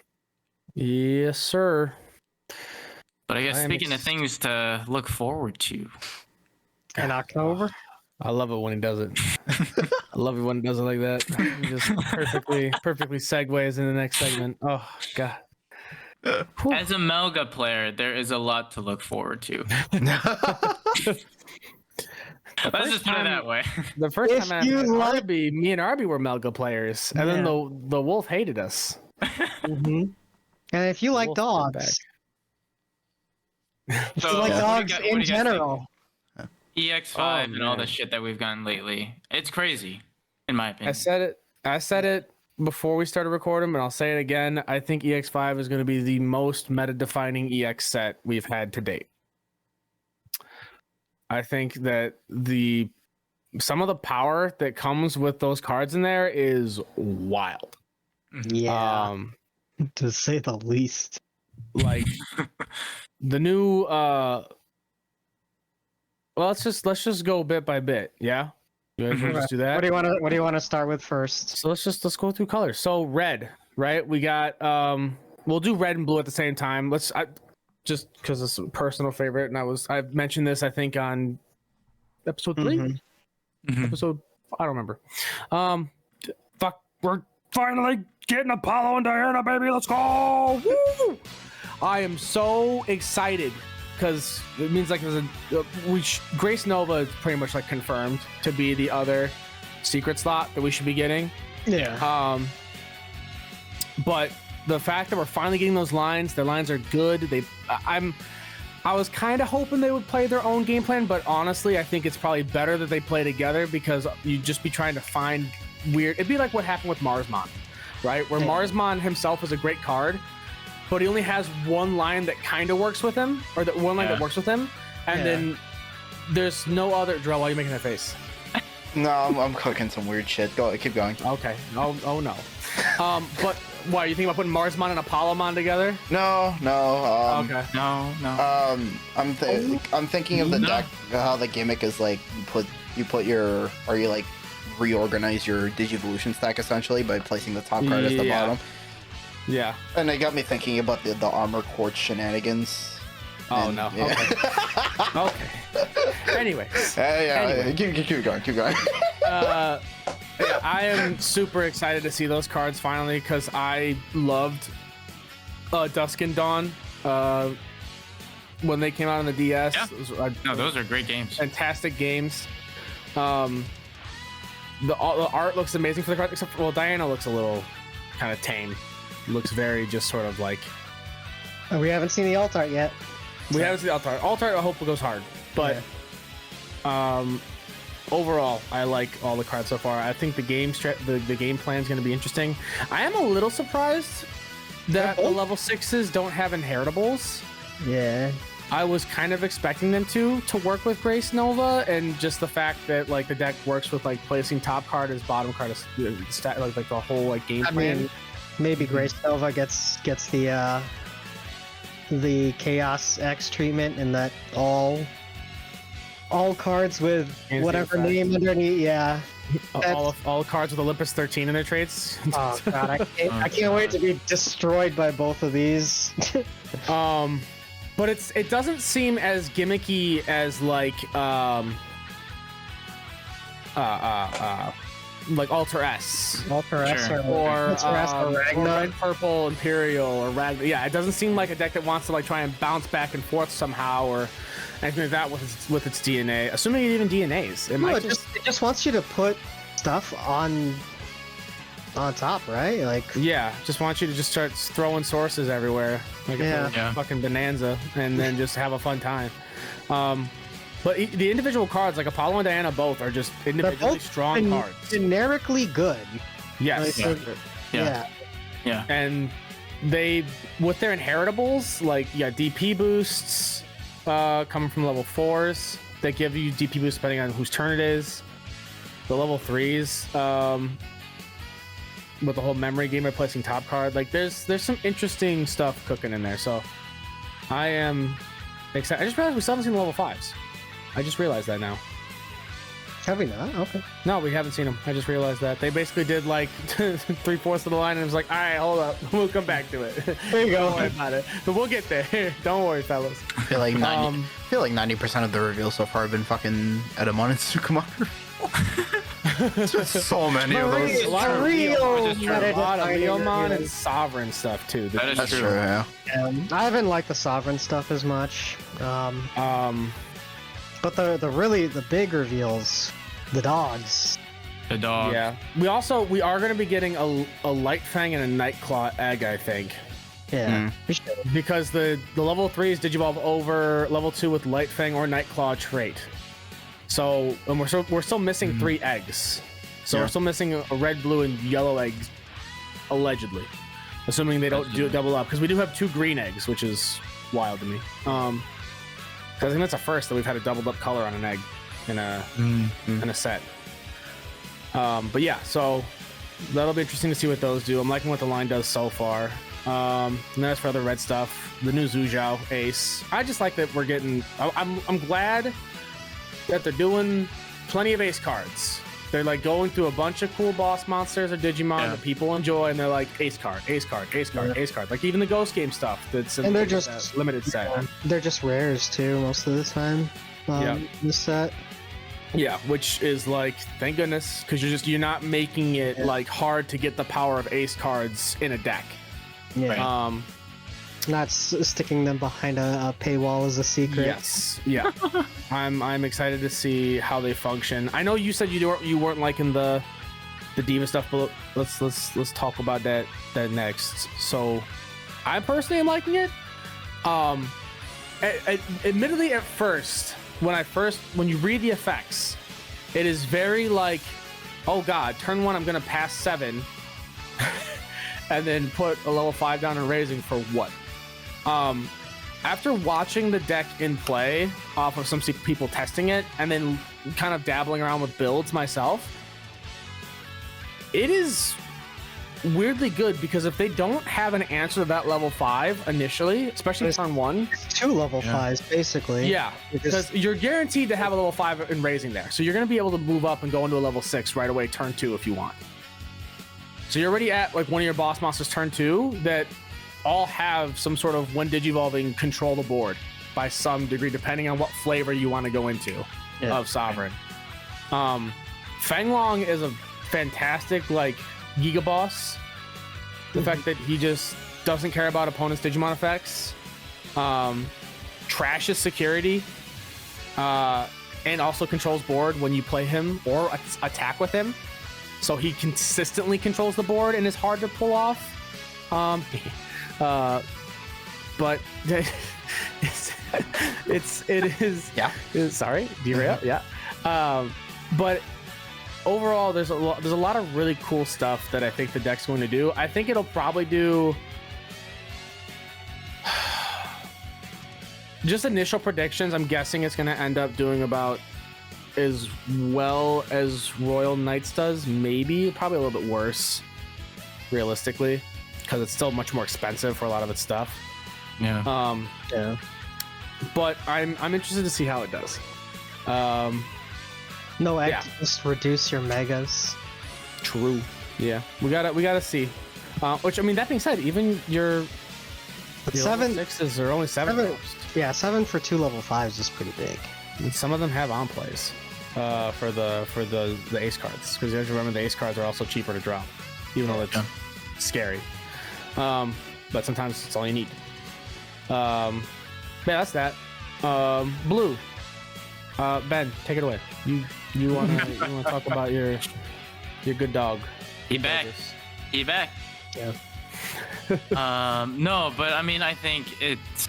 Yes, sir. But I guess speaking of things to look forward to. In October? I love it when he does it. I love it when he does it like that. He just perfectly segues in the next segment. Oh god. As a Melga player, there is a lot to look forward to. Let's just put it that way. The first If time I met you like- Arby, me and Arby were Melga players, and then the wolf hated us. And if you like Wolf came dogs, back. if So, you like what do you dogs got- what do in you guys think? general, EX5 Oh, and all the man. shit that we've gotten lately. It's crazy, in my opinion. I said it before we started recording, and I'll say it again. I think EX5 is going to be the most meta-defining EX set we've had to date. I think that some of the power that comes with those cards in there is wild. yeah, to say the least. Like the new well, let's just go bit by bit. Yeah, you guys want to just do that? What do you want to start with first? So let's go through colors. So red, right? We got we'll do red and blue at the same time. Just because it's a personal favorite, and I've mentioned this I think on episode 3, episode I don't remember. Fuck, we're finally getting Apollo and Diana, baby. Let's go! Woo! I am so excited because it means like Grace Nova is pretty much like confirmed to be the other secret slot that we should be getting. Yeah. But the fact that we're finally getting those lines, their lines are good. I was kind of hoping they would play their own game plan, but honestly, I think it's probably better that they play together because you'd just be trying to find weird. It'd be like what happened with Marsmon, right? Where Marsmon himself is a great card, but he only has one line that kind of works with him, or that one line that works with him, and then there's no other. Drell, why are you making that face? No, I'm cooking some weird shit. Go, keep going. Okay. Oh no. But why, you think about putting Marsmon and Apollomon together? No. Okay. No. I'm thinking of the deck. How the gimmick is like you like reorganize your Digivolution stack essentially by placing the top card at the bottom. Yeah. And it got me thinking about the armor quartz shenanigans. Oh And, no. yeah. Okay. Okay. Anyways. Anyway. Keep going. Yeah, I am super excited to see those cards finally because I loved Dusk and Dawn when they came out on the DS. Yeah. No, those are great games. Fantastic games. The art looks amazing for the card, except for, Diana looks a little kind of tame. Looks very just sort of like. We haven't seen the alt art yet. We haven't seen the alt art. Alt art, I hope it goes hard, but overall, I like all the cards so far. I think the game plan is going to be interesting. I am a little surprised that the level 6s don't have inheritables. Yeah. I was kind of expecting them to work with Grace Nova, and just the fact that like the deck works with like placing top card as bottom card as like the whole like game plan. mean, maybe Grace Nova gets the Chaos X treatment, and that all cards with whatever name underneath. Yeah. All cards with Olympus 13 in their traits. Oh god, I can't wait to be destroyed by both of these. But it doesn't seem as gimmicky as like Alter S. Alter S Sure. Or Ragnar. Red Purple Imperial or Ragnar. Yeah, it doesn't seem like a deck that wants to like try and bounce back and forth somehow or anything like that with its DNA. Assuming it even DNAs. It might It just wants you to put stuff on on top, right? Like, Yeah, just want you to just start throwing sources everywhere, like a fucking bonanza, and then just have a fun time. But the individual cards, like Apollo and Diana, both are just individually strong cards. Generically good. Yes. Yeah. And they, with their inheritables, like DP boosts coming from level 4s that give you DP boosts depending on whose turn it is. The level 3s, with the whole memory game replacing top card, like there's some interesting stuff cooking in there. So I am excited. I just realized we still haven't seen the level 5s. I just realized that now. Have we not? Okay. No, we haven't seen them. I just realized that they basically did like 3/4 of the line, and it was like, all right, hold up, we'll come back to it. There you go. Don't worry about it, but we'll get there. Don't worry, fellas. I feel like 90% of the reveals so far have been fucking Edamon and Tsukumaru. So many of those. A lot of Leomon Leomon and Sovereign stuff too. That's true. Yeah. I haven't liked the Sovereign stuff as much. But the big reveals, the dogs. The dog. Yeah. We are going to be getting a Light Fang and a Nightclaw egg, I think. Yeah. Because the level 3s digivolve over level 2 with Light Fang or Nightclaw trait. So, and we're still missing 3 eggs. So we're still missing a red, blue, and yellow eggs, allegedly. Assuming they don't double up. Because we do have 2 green eggs, which is wild to me. I think that's a first that we've had a doubled up color on an egg in a set. But yeah, so that'll be interesting to see what those do. I'm liking what the line does so far. And then as for other red stuff, the new Zhuzhou Ace. I just like that we're getting. I'm glad that they're doing plenty of Ace cards. They're like going through a bunch of cool boss monsters or Digimon that people enjoy, and they're like Ace card, Ace card, Ace card, Ace card. Like even the Ghost Game stuff. That's and they're just limited set. They're just rares too most of the time. This set. Yeah, which is like, thank goodness, because you're not making it like hard to get the power of Ace cards in a deck. Yeah. Not sticking them behind a paywall as a secret. Yes. Yeah. I'm excited to see how they function. I know you said you weren't liking the Diva stuff, but let's talk about that next. So, I personally am liking it. Admittedly, at first, when you read the effects, it is very like, oh god, turn 1 I'm gonna pass 7, and then put a level 5 down and raising for what? After watching the deck in play off of some people testing it and then kind of dabbling around with builds myself, it is weirdly good, because if they don't have an answer to that level 5 initially, especially turn 1, it's 2 level 5s basically. Yeah, because you're guaranteed to have a level 5 in raising there, so you're going to be able to move up and go into a level 6 right away turn 2 if you want. So you're already at like one of your boss monsters turn 2 that all have some sort of, when digivolving, control the board by some degree, depending on what flavor you want to go into of Sovereign. Fanglong is a fantastic like Giga Boss. The fact that he just doesn't care about opponents' Digimon effects, trashes security, and also controls board when you play him or attack with him. So he consistently controls the board and is hard to pull off. But it is. Yeah. Sorry, derail. Yeah. But overall, there's a lot of really cool stuff that I think the deck's going to do. I think it'll probably do. Just initial predictions, I'm guessing it's going to end up doing about as well as Royal Knights does. Maybe, probably a little bit worse, realistically, because it's still much more expensive for a lot of its stuff. Yeah. Yeah. But I'm interested to see how it does. No X, just reduce your megas. True. Yeah. We gotta see. Which, I mean, that being said, even your 7 6s are only 7. Yeah, 7 for 2 level 5s is pretty big. And some of them have on plays for the ace cards, because you have to remember the ace cards are also cheaper to drop, even though it's scary. But sometimes it's all you need. Yeah, that's that. Blue. Ben, take it away. You wanna talk about your good dog? He back. He back. Yeah. No, but I mean, I think it's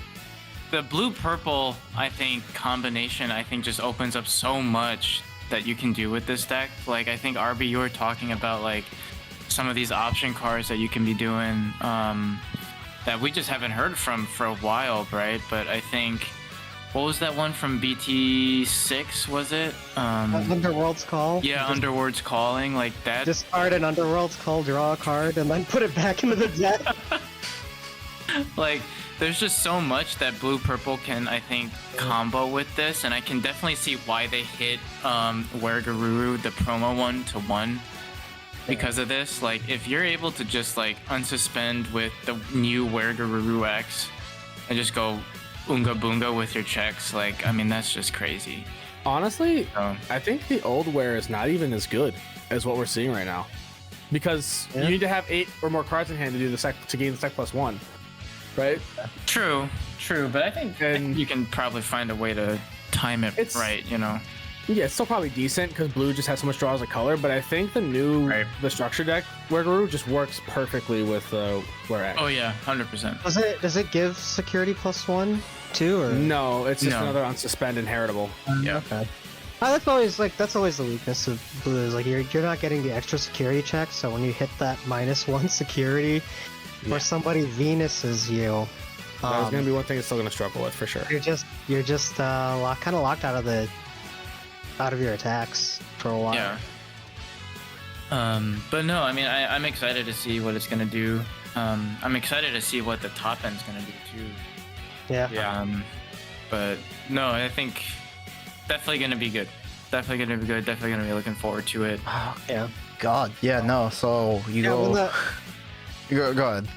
the blue-purple. I think combination. I think just opens up so much that you can do with this deck. Like I think RB, you were talking about like some of these option cards that you can be doing that we just haven't heard from for a while, right? But I think. What was that one from BT6? Was it? Underworld's Call. Yeah, Underworld's Calling, like that. Discard an Underworld's Call, draw a card, and then put it back into the deck. Like, there's just so much that blue purple can, I think, combo with this, and I can definitely see why they hit Wergaruru, the promo 1-1, because of this. Like, if you're able to just like unsuspend with the new Wergaruru X and just go Oonga Boonga with your checks, like, I mean, that's just crazy. Honestly, I think the old wear is not even as good as what we're seeing right now, because you need to have 8 or more cards in hand to do the sec to gain the sec +1, right? True, but I think you can probably find a way to time it right, you know. Yeah, it's still probably decent because blue just has so much draw as a color, but I think the new the structure deck Wergaruru just works perfectly with Were X. Oh yeah, 100%. Does it give security +1 too, or no? It's just another unsuspend inheritable. Yeah. Okay. That's always the weakness of blue is like you're not getting the extra security check. So when you hit that -1 security, or somebody Venuses you, that's gonna be one thing it's still gonna struggle with for sure. You're just kind of locked out of your attacks for a while. Yeah. But no, I mean, I'm excited to see what it's gonna do. I'm excited to see what the top end's gonna do too. Yeah. But no, I think definitely gonna be good. Definitely gonna be looking forward to it. Yeah. God, yeah, no. So you go. You go ahead.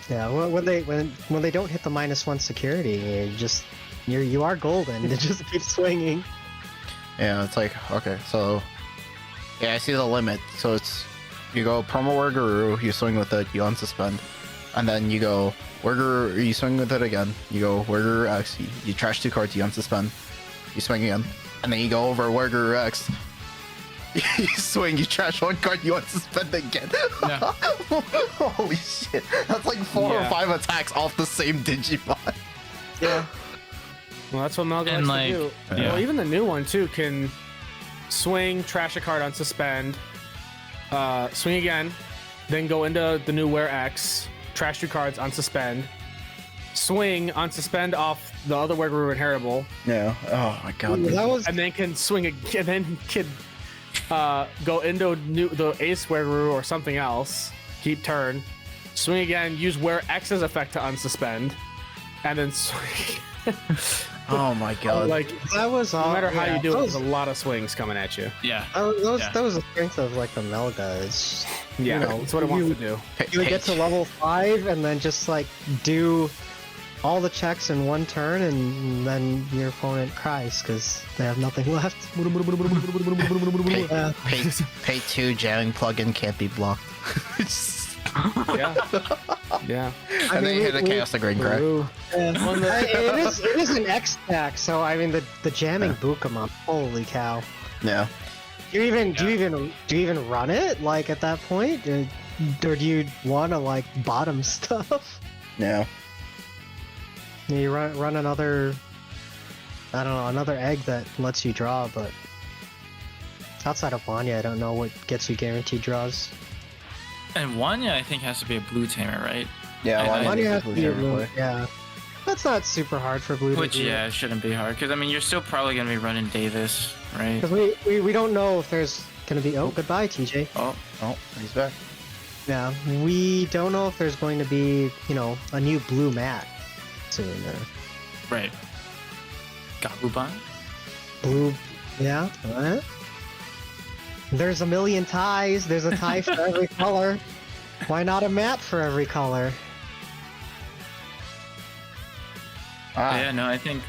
Yeah. When they don't hit the -1 security, you are golden. It just keeps swinging. Yeah, it's like, okay, so yeah, I see the limit. So it's you go promo Wergaruru, you swing with it, you unsuspend, and then you go Wergaruru, you swing with it again, you go Wergaruru X, you trash 2 cards, you unsuspend, you swing again, and then you go over Wergaruru X, you swing, you trash 1 card, you unsuspend again. Yeah. Holy shit, that's like 4 or 5 attacks off the same Digimon. Yeah. Well, that's what Melga likes to do. Yeah. Well, even the new one too can swing, trash a card, unsuspend, swing again, then go into the new Were X, trash 2 cards, unsuspend, swing, unsuspend off the other Wergaruru inheritable. Yeah. Oh my god. And then can swing again. Then can go into the Ace Wergaruru or something else. Keep turn, swing again, use Were X's effect to unsuspend, and then swing. Oh my god. Like that was no matter how you do it, there's a lot of swings coming at you. Yeah. That was the strength of like the Melga. Is, Yeah, that's what it wants to do. You would get to level 5 and then just like do all the checks in 1 turn, and then your opponent cries because they have nothing left. Pay 2 jamming plugin can't be blocked. Yeah. And then you hit a Chaos the Green Crack. It is an X stack, so I mean the jamming Bukama. Holy cow! Yeah. Do you even run it like at that point, or do you want to like bottom stuff? Yeah. You run another, I don't know, another egg that lets you draw, but outside of Wanya, I don't know what gets you guaranteed draws. And Wanya, I think, has to be a blue tamer, right? Yeah, Wanya has to be a blue. Yeah. That's not super hard for blue. Which, yeah, it shouldn't be hard. Because, I mean, you're still probably going to be running Davis, right? Because we don't know if there's going to be... Oh, goodbye, TJ. Oh, he's back. Yeah, we don't know if there's going to be, you know, a new blue mat soon. Right. Gabuban? Blue... Yeah. What? There's a million ties. There's a tie for every color. Why not a mat for every color? Yeah, no, I think...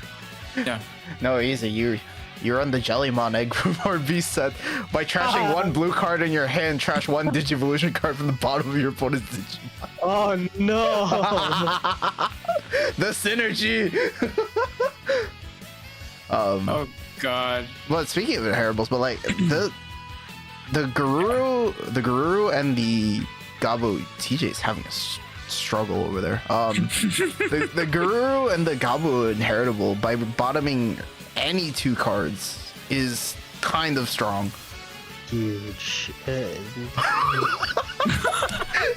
Yeah. No, easy. You're on the Jellymon egg from RB set. By trashing 1 blue card in your hand, trash 1 Digivolution card from the bottom of your opponent's Digimon. Oh no! The synergy! Oh, God. But speaking of inheritables, but like the Garuru and the Gabo, TJ's having a struggle over there. The Guru and the Gabo inheritable by bottoming any 2 cards is kind of strong. Huge.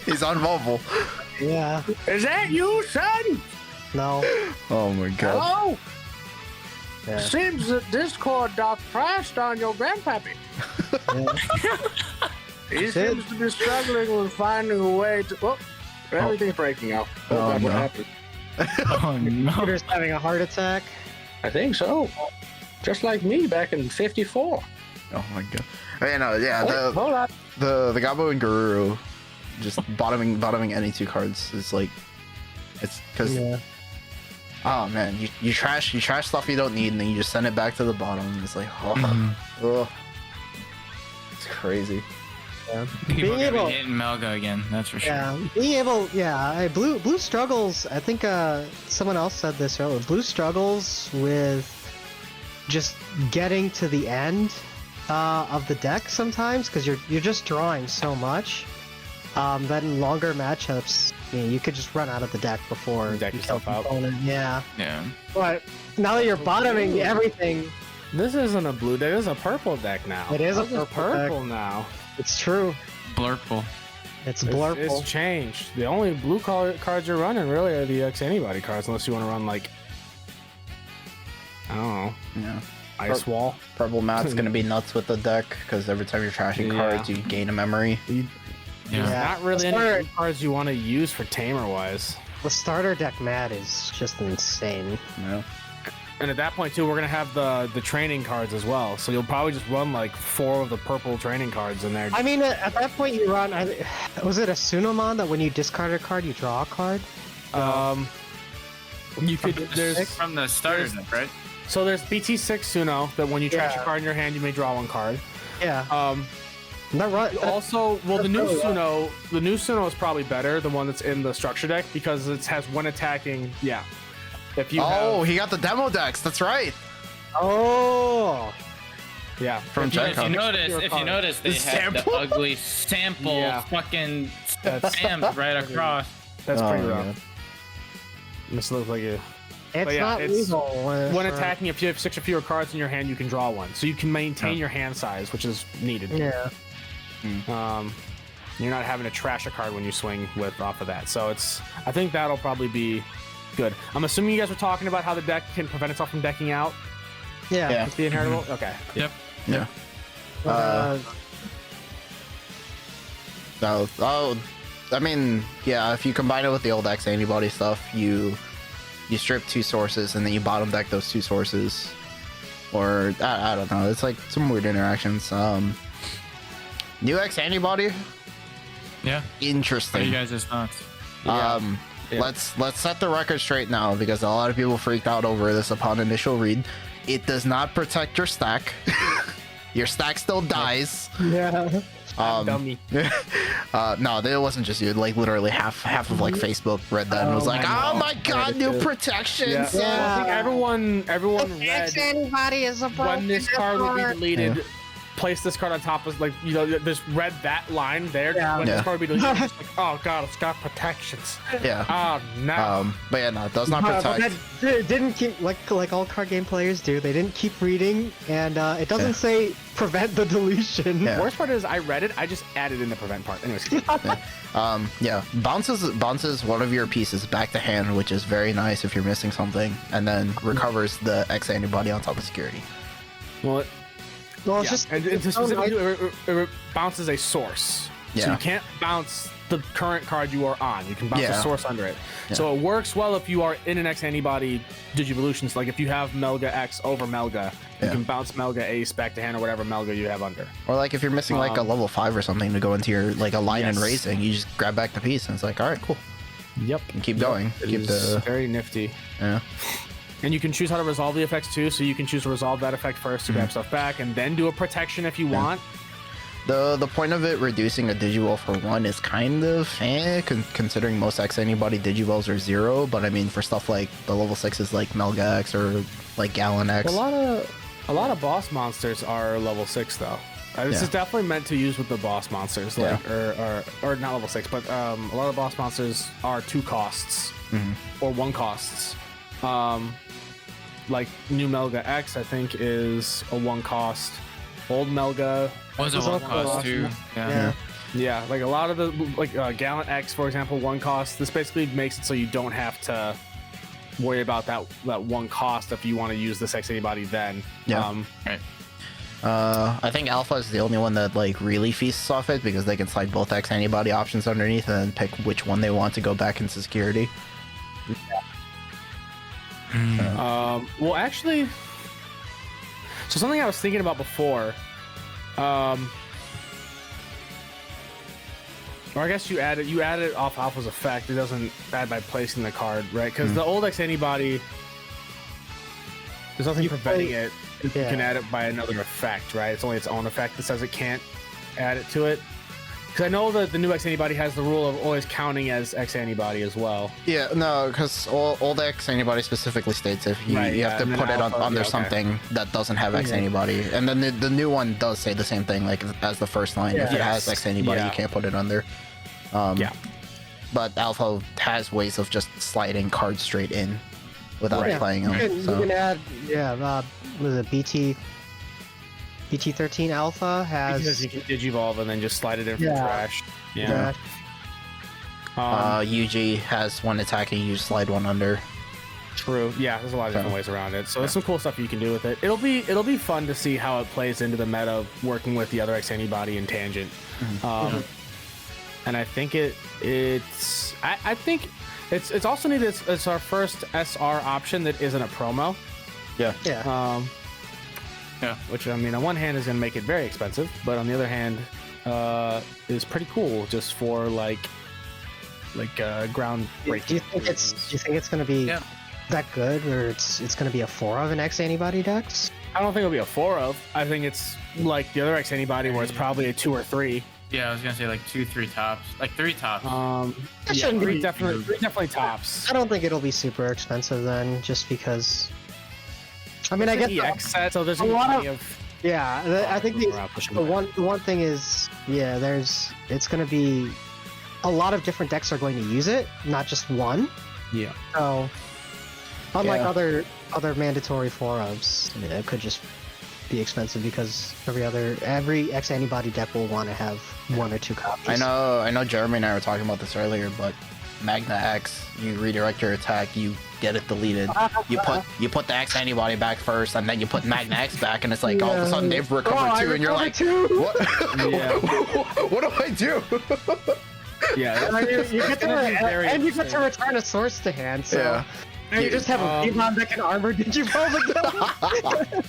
He's on mobile. Yeah. Is that you, son? No. Oh my god. Hello? Yeah. Seems that Discord doth pressed on your grandpappy. He seems to be struggling with finding a way to... Oh, everything's breaking up. Oh, What no. happened? Oh no. Peter's having a heart attack. I think so. Just like me back in 54. Oh my god. You know, yeah, Wait, hold on. the Gabo and Guru just bottoming any 2 cards is like, it's because Yeah. oh man, you trash stuff you don't need and then you just send it back to the bottom. It's like, ugh. It's crazy. Yeah. People Being are gonna able- be hitting Melga again, that's for sure. Yeah, being able, Blue struggles. I think someone else said this earlier. Blue struggles with just getting to the end of the deck sometimes because you're just drawing so much. That in longer matchups, you could just run out of the deck before Deck you yourself kill the out. opponent. Yeah, Yeah. but now that you're bottoming everything, This isn't a blue deck. This is a purple deck now. It is a This is purple deck. now. it's true. Blurple. It's It's blurple. changed. The only blue cards you're running really are the EX Anybody cards, unless you want to run like, I don't know, Yeah. Ice Wall. Purple Matt's gonna be nuts with the deck because every time you're trashing Yeah. cards, you gain a memory. Yeah. Not really any Start- blue cards you want to use for tamer wise. The starter deck mat is just insane. You know? And at that point too, we're gonna have the training cards as well. So you'll probably just run like 4 of the purple training cards in there. I mean, at that point you run. Was it a Sunomon that when you discard a card, you draw a card? You could there's From the starter deck, right? so there's BT6 Suno that when you trash a Yeah. card in your hand, you may draw 1 card. Yeah. That run. Also, well, the new really Suno is probably better, the one that's in the structure deck, because it has one attacking. Yeah. If you Oh, have, he got the demo decks. That's right. Oh. yeah, From If you GenCon. notice, they The had the sample? ugly sample Yeah. fucking That's- stamped right across. that's Oh, pretty yeah. rough. This looks like a It's yeah, not it's- legal. when attacking. If you have 6 or fewer cards in your hand, you can draw 1, so you can maintain your hand size, which is needed. Yeah. You're not having to trash a card when you swing with off of that. So I think that'll probably be good. I'm assuming you guys were talking about how the deck can prevent itself from decking out Yeah. Yeah. with the inheritable. Okay. Yep. Yeah. Uh, So, I mean, yeah, if you combine it with the old X antibody stuff, you strip 2 sources and then you bottom deck those 2 sources. Or, I don't know, it's like some weird interactions. New X antibody, Yeah. What are interesting. you guys' thoughts? Yeah. Let's set the record straight now because a lot of people freaked out over this upon initial read. It does not protect your stack. Your stack still dies. yeah. Dummy. No, it wasn't just you. Like literally half of like Facebook read that and was Oh, like, I "Oh know. my god, Reddit new too. protections!" Yeah. I think everyone read Anybody is a when this card will be deleted. Place this card on top of just read that line there. Yeah. When Yeah. this card will be deleted, it's like, oh god, it's got protections. Yeah. Oh no. But yeah, no, it does not But protect. that didn't keep like all card game players do. They didn't keep reading, and it doesn't Yeah. say prevent the deletion. Yeah. Worst part is I read it. I just added in the prevent part. Anyways. Yeah, bounces one of your pieces back to hand, which is very nice if you're missing something, and then recovers the X antibody on top of security. Well, Well, it's yeah. just and it's to so specifically, nice- it bounces a source. So Yeah. you can't bounce the current card you are on. You can bounce Yeah. a source under it. Yeah. So it works well if you are in an X antibody Digivolutions. Like if you have Melga X over Melga, you Yeah. can bounce Melga Ace back to hand or whatever Melga you have under. Or like if you're missing like a level 5 or something to go into your like a line and Yes. racing, you just grab back the piece and it's like, all right, cool, Yep. and keep going. It Keep is the very nifty. yeah. And you can choose how to resolve the effects too. So you can choose to resolve that effect first to grab stuff back, and then do a protection if you want. The point of it reducing a Digivolve for 1 is kind of considering most X antibody Digivolves are 0, but I mean for stuff like the level 6s like Melga X or like Gallon X. A lot of boss monsters are level 6 though. This is definitely meant to use with the boss monsters, like or not level 6, but a lot of boss monsters are 2 costs or 1 costs. Like new Melga X, I think, is a 1 cost. Old Melga was a 1 cost too. Yeah, like a lot of the Gallant X, for example, 1 cost. This basically makes it so you don't have to worry about that 1 cost if you want to use this X Antibody then. Right. I think Alpha is the only one that like really feasts off it because they can slide both X Antibody options underneath and then pick which one they want to go back into security. Well, actually, so something I was thinking about before, or I guess you add it off Alpha's effect. It doesn't add by placing the card, right? Because the old X Antibody, there's nothing preventing it. You can add it by another effect, right? It's only its own effect that says it can't add it to it. Because I know that the new X Antibody has the rule of always counting as X Antibody as well. Yeah, no, because old X Antibody specifically states if you, you have to put it under something that doesn't have X Antibody. And then the new one does say the same thing, like as the first line. If it has X Antibody, you can't put it under. But Alpha has ways of just sliding cards straight in without playing them. You can add, was it BT13 Alpha has... Because you can Digivolve and then just slide it in from trash. UG has one attacking, you slide one under. True. Yeah, there's a lot of different ways around it. So there's some cool stuff you can do with it. It'll be fun to see how it plays into the meta of working with the other X Antibody and Tangent. And I think it's also needed. It's our first SR option that isn't a promo. Which, I mean, on one hand is going to make it very expensive, but on the other hand, is pretty cool just for like ground breaking. Do you think it's going to be that good, or it's going to be a 4 of an X Antibody dex? I don't think it'll be a 4 of. I think it's like the other X Antibody where it's probably a 2 or 3. Yeah, I was gonna say like 2, 3 tops, like 3 tops. Three definitely tops. I don't think it'll be super expensive then, just because. I mean, I guess EX set, so there's a lot of. I think the one thing is, it's going to be a lot of different decks are going to use it, not just one. Yeah. So, unlike other mandatory 4-ofs, it could just be expensive because every X Antibody deck will want to have 1 or 2 copies. I know Jeremy and I were talking about this earlier, but Magna X, you redirect your attack, you get it deleted. You put the X Antibody back first, and then you put Magna X back, and it's like all of a sudden they've recovered 2, and you're like, what? What do I do? You get to return a source to hand. So you just have a Digimon that can armor Digimon again.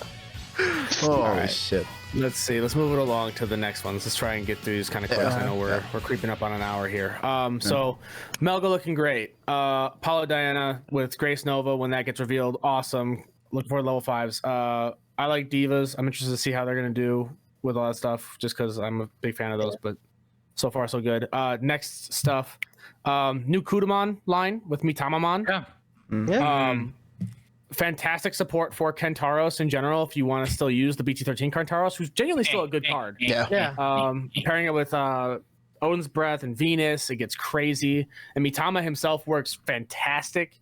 Shit. Let's see. Let's move it along to the next ones. Let's try and get through these kind of quick. I know we're creeping up on an hour here. So Melga looking great. Paulo Diana with Grace Nova when that gets revealed. Awesome. Looking for level 5s. I like Divas. I'm interested to see how they're gonna do with all that stuff, just because I'm a big fan of those. But so far so good. Next stuff. New Kudamon line with Mitamamon. Fantastic support for Kentaros in general if you want to still use the BT13 Kentaros, who's genuinely still a good card. Pairing it with Odin's Breath and Venus, it gets crazy. And Mitama himself works fantastic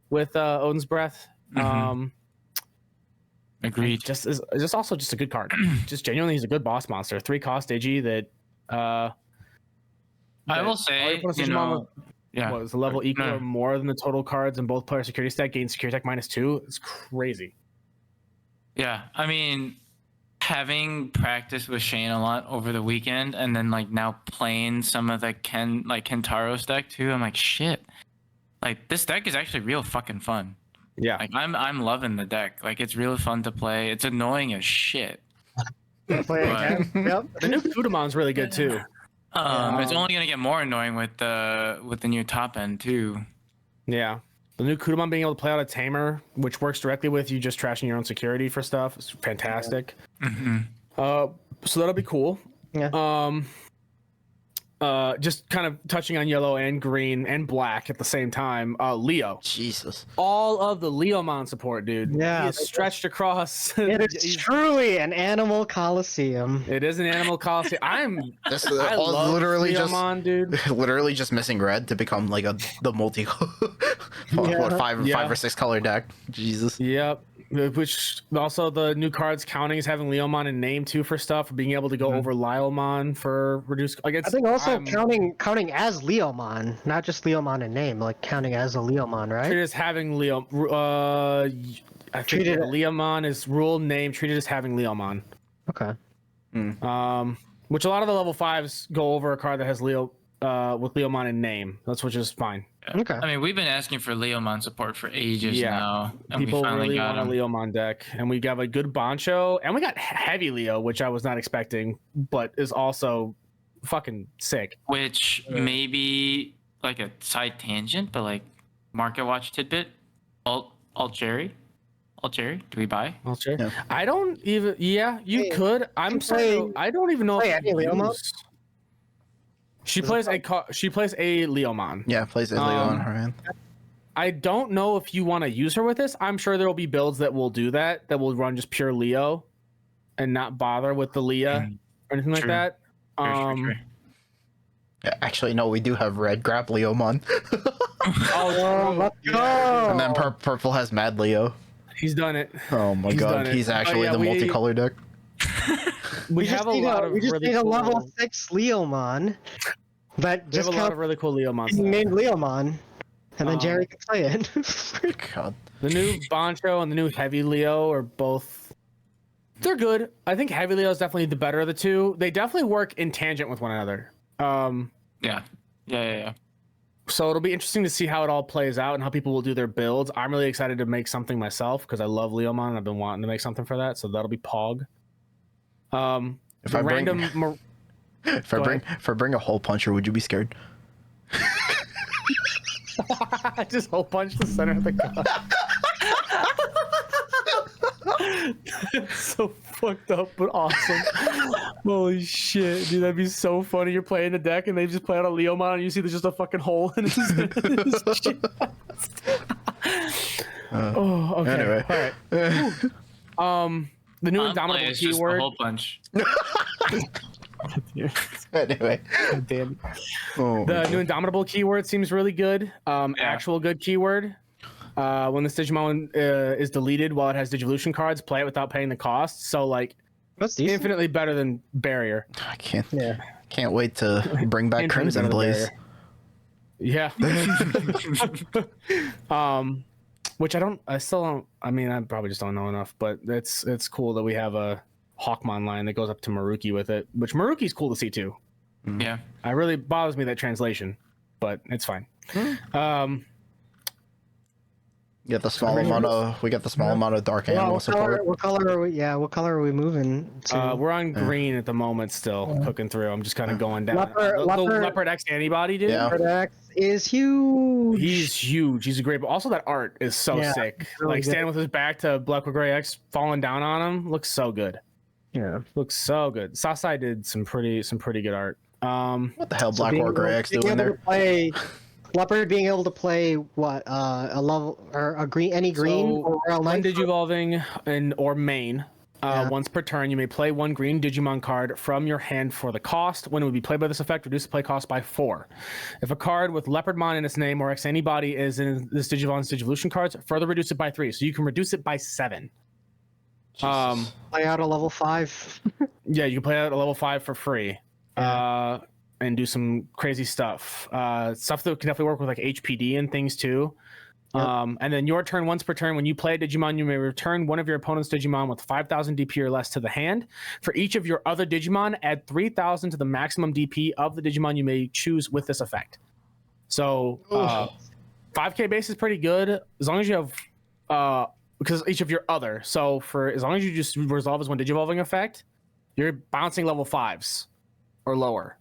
with Odin's Breath. Agreed. Just also just a good card. Just genuinely, he's a good boss monster. 3-cost Digi that. I will say, was the level equal or more than the total cards in both player security stack, gain security tech -2. It's crazy. Yeah, I mean, having practiced with Shane a lot over the weekend, and then like now playing some of the Kentaro's deck too, I'm like, shit. Like this deck is actually real fucking fun. Yeah, like I'm loving the deck. Like it's real fun to play. It's annoying as shit. The new Kudamon's really good too. It's only gonna get more annoying with the new top end too. Yeah, the new Kudamon being able to play out a Tamer, which works directly with you just trashing your own security for stuff, is fantastic. So that'll be cool. just kind of touching on yellow and green and black at the same time. Leo. Jesus. All of the Leomon support, dude. Yeah, He is stretched across. It is truly an animal coliseum. It is an animal coliseum. I love literally Leomon, dude. literally just missing red to become like the multi five or six color deck. Jesus. Yep. Which also the new cards counting is having Leomon in name too for stuff, being able to go over Lyomon for reduced. Like I think also counting as Leomon, not just Leomon in name, like counting as a Leomon, right? treated as having Leo. I think Leomon is rule name treated as having Leomon. Okay. Which a lot of the level 5s go over a card that has Leo with Leomon in name. That's which is fine. Okay. I mean, we've been asking for Leomon support for ages now, and People we finally really got want a him. Leomon deck, and we got a good Bancho, and we got heavy Leo, which I was not expecting, but is also fucking sick. Which maybe like a side tangent, but like market watch tidbit. Alt Jerry. Do we buy? I'll check. Yeah. I don't even. Yeah, you Hey, could. I'm sorry. I don't even know play if any you Leomon? use- She plays a Leomon. Yeah, plays Leo on her hand. I don't know if you want to use her with this. I'm sure there will be builds that will do that will run just pure Leo and not bother with the Leah or anything like True. that. True. Yeah, actually, no, we do have red. Grab Leomon. Oh, Let's go. And then purple has Mad Leo. he's done it. Oh my He's done god, it. he's actually yeah, the multicolor deck. We have a lot of we just really need a cool. level 6 Leomon that We have just a lot of really cool Leomons. named Leomon, and then Jerry can play it. God. The new Bancho and the new Heavy Leo are both. They're good. I think Heavy Leo is definitely the better of the two. They definitely work in tangent with one another. Yeah. So it'll be interesting to see how it all plays out and how people will do their builds. I'm really excited to make something myself because I love Leomon and I've been wanting to make something for that. So that'll be Pog. If I bring a hole puncher, would you be scared? just hole punch the center of the card. It's so fucked up but awesome. Holy shit, dude, that'd be so funny. You're playing the deck and they just play out a Leomon and you see there's just a fucking hole in his chest. Oh, okay. Anyway. All right. The new Indomitable It's just the keyword. hole punch. Anyway. Damn. Oh, The new Indomitable keyword seems really good. Actual good keyword. When this Digimon is deleted while it has Digivolution cards, play it without paying the cost. So like, That's decent. infinitely better than Barrier. I can't wait to bring back Infinitely Crimson better than Blaze. Barrier. Yeah. Which I still don't. I mean, I probably just don't know enough. But it's cool that we have a Hawkmon line that goes up to Maruki with it. Which Maruki's cool to see too. Yeah. It really bothers me that translation, but it's fine. We got the small amount of dark animal support. What color are we? Yeah, what color are we moving to? We're on green at the moment still, cooking through. I'm just kind of going down. Leopard- The Leopard X antibody, dude. Yeah. Red X is huge. He's huge. He's a great. But also that art is so Yeah, sick. really Like good. standing with his back to Black with Gray X, falling down on him, looks so good. Yeah. Looks so good. Sasai did some pretty good art. What the hell, So Black being War Gray able- X being doing able there? to play Leopard being able to play what a level or a green green So, or Royal When Knight? Digivolving or main, Yeah. once per turn, you may play one green Digimon card from your hand for the cost. When it would be played by this effect, reduce the play cost by 4. If a card with Leopardmon in its name or X antibody is in this Digivolve's Digivolution cards, further reduce it by 3. So you can reduce it by 7. Play out a level 5. Yeah, you can play out a level 5 for free. And do some crazy stuff. Stuff that can definitely work with like HPD and things too. Yep. And then your turn, once per turn, when you play a Digimon, you may return one of your opponent's Digimon with 5,000 DP or less to the hand. For each of your other Digimon, add 3,000 to the maximum DP of the Digimon you may choose with this effect. So 5k base is pretty good as long as you have because each of your other. So for as long as you just resolve as one Digivolving effect, you're bouncing level 5s or lower.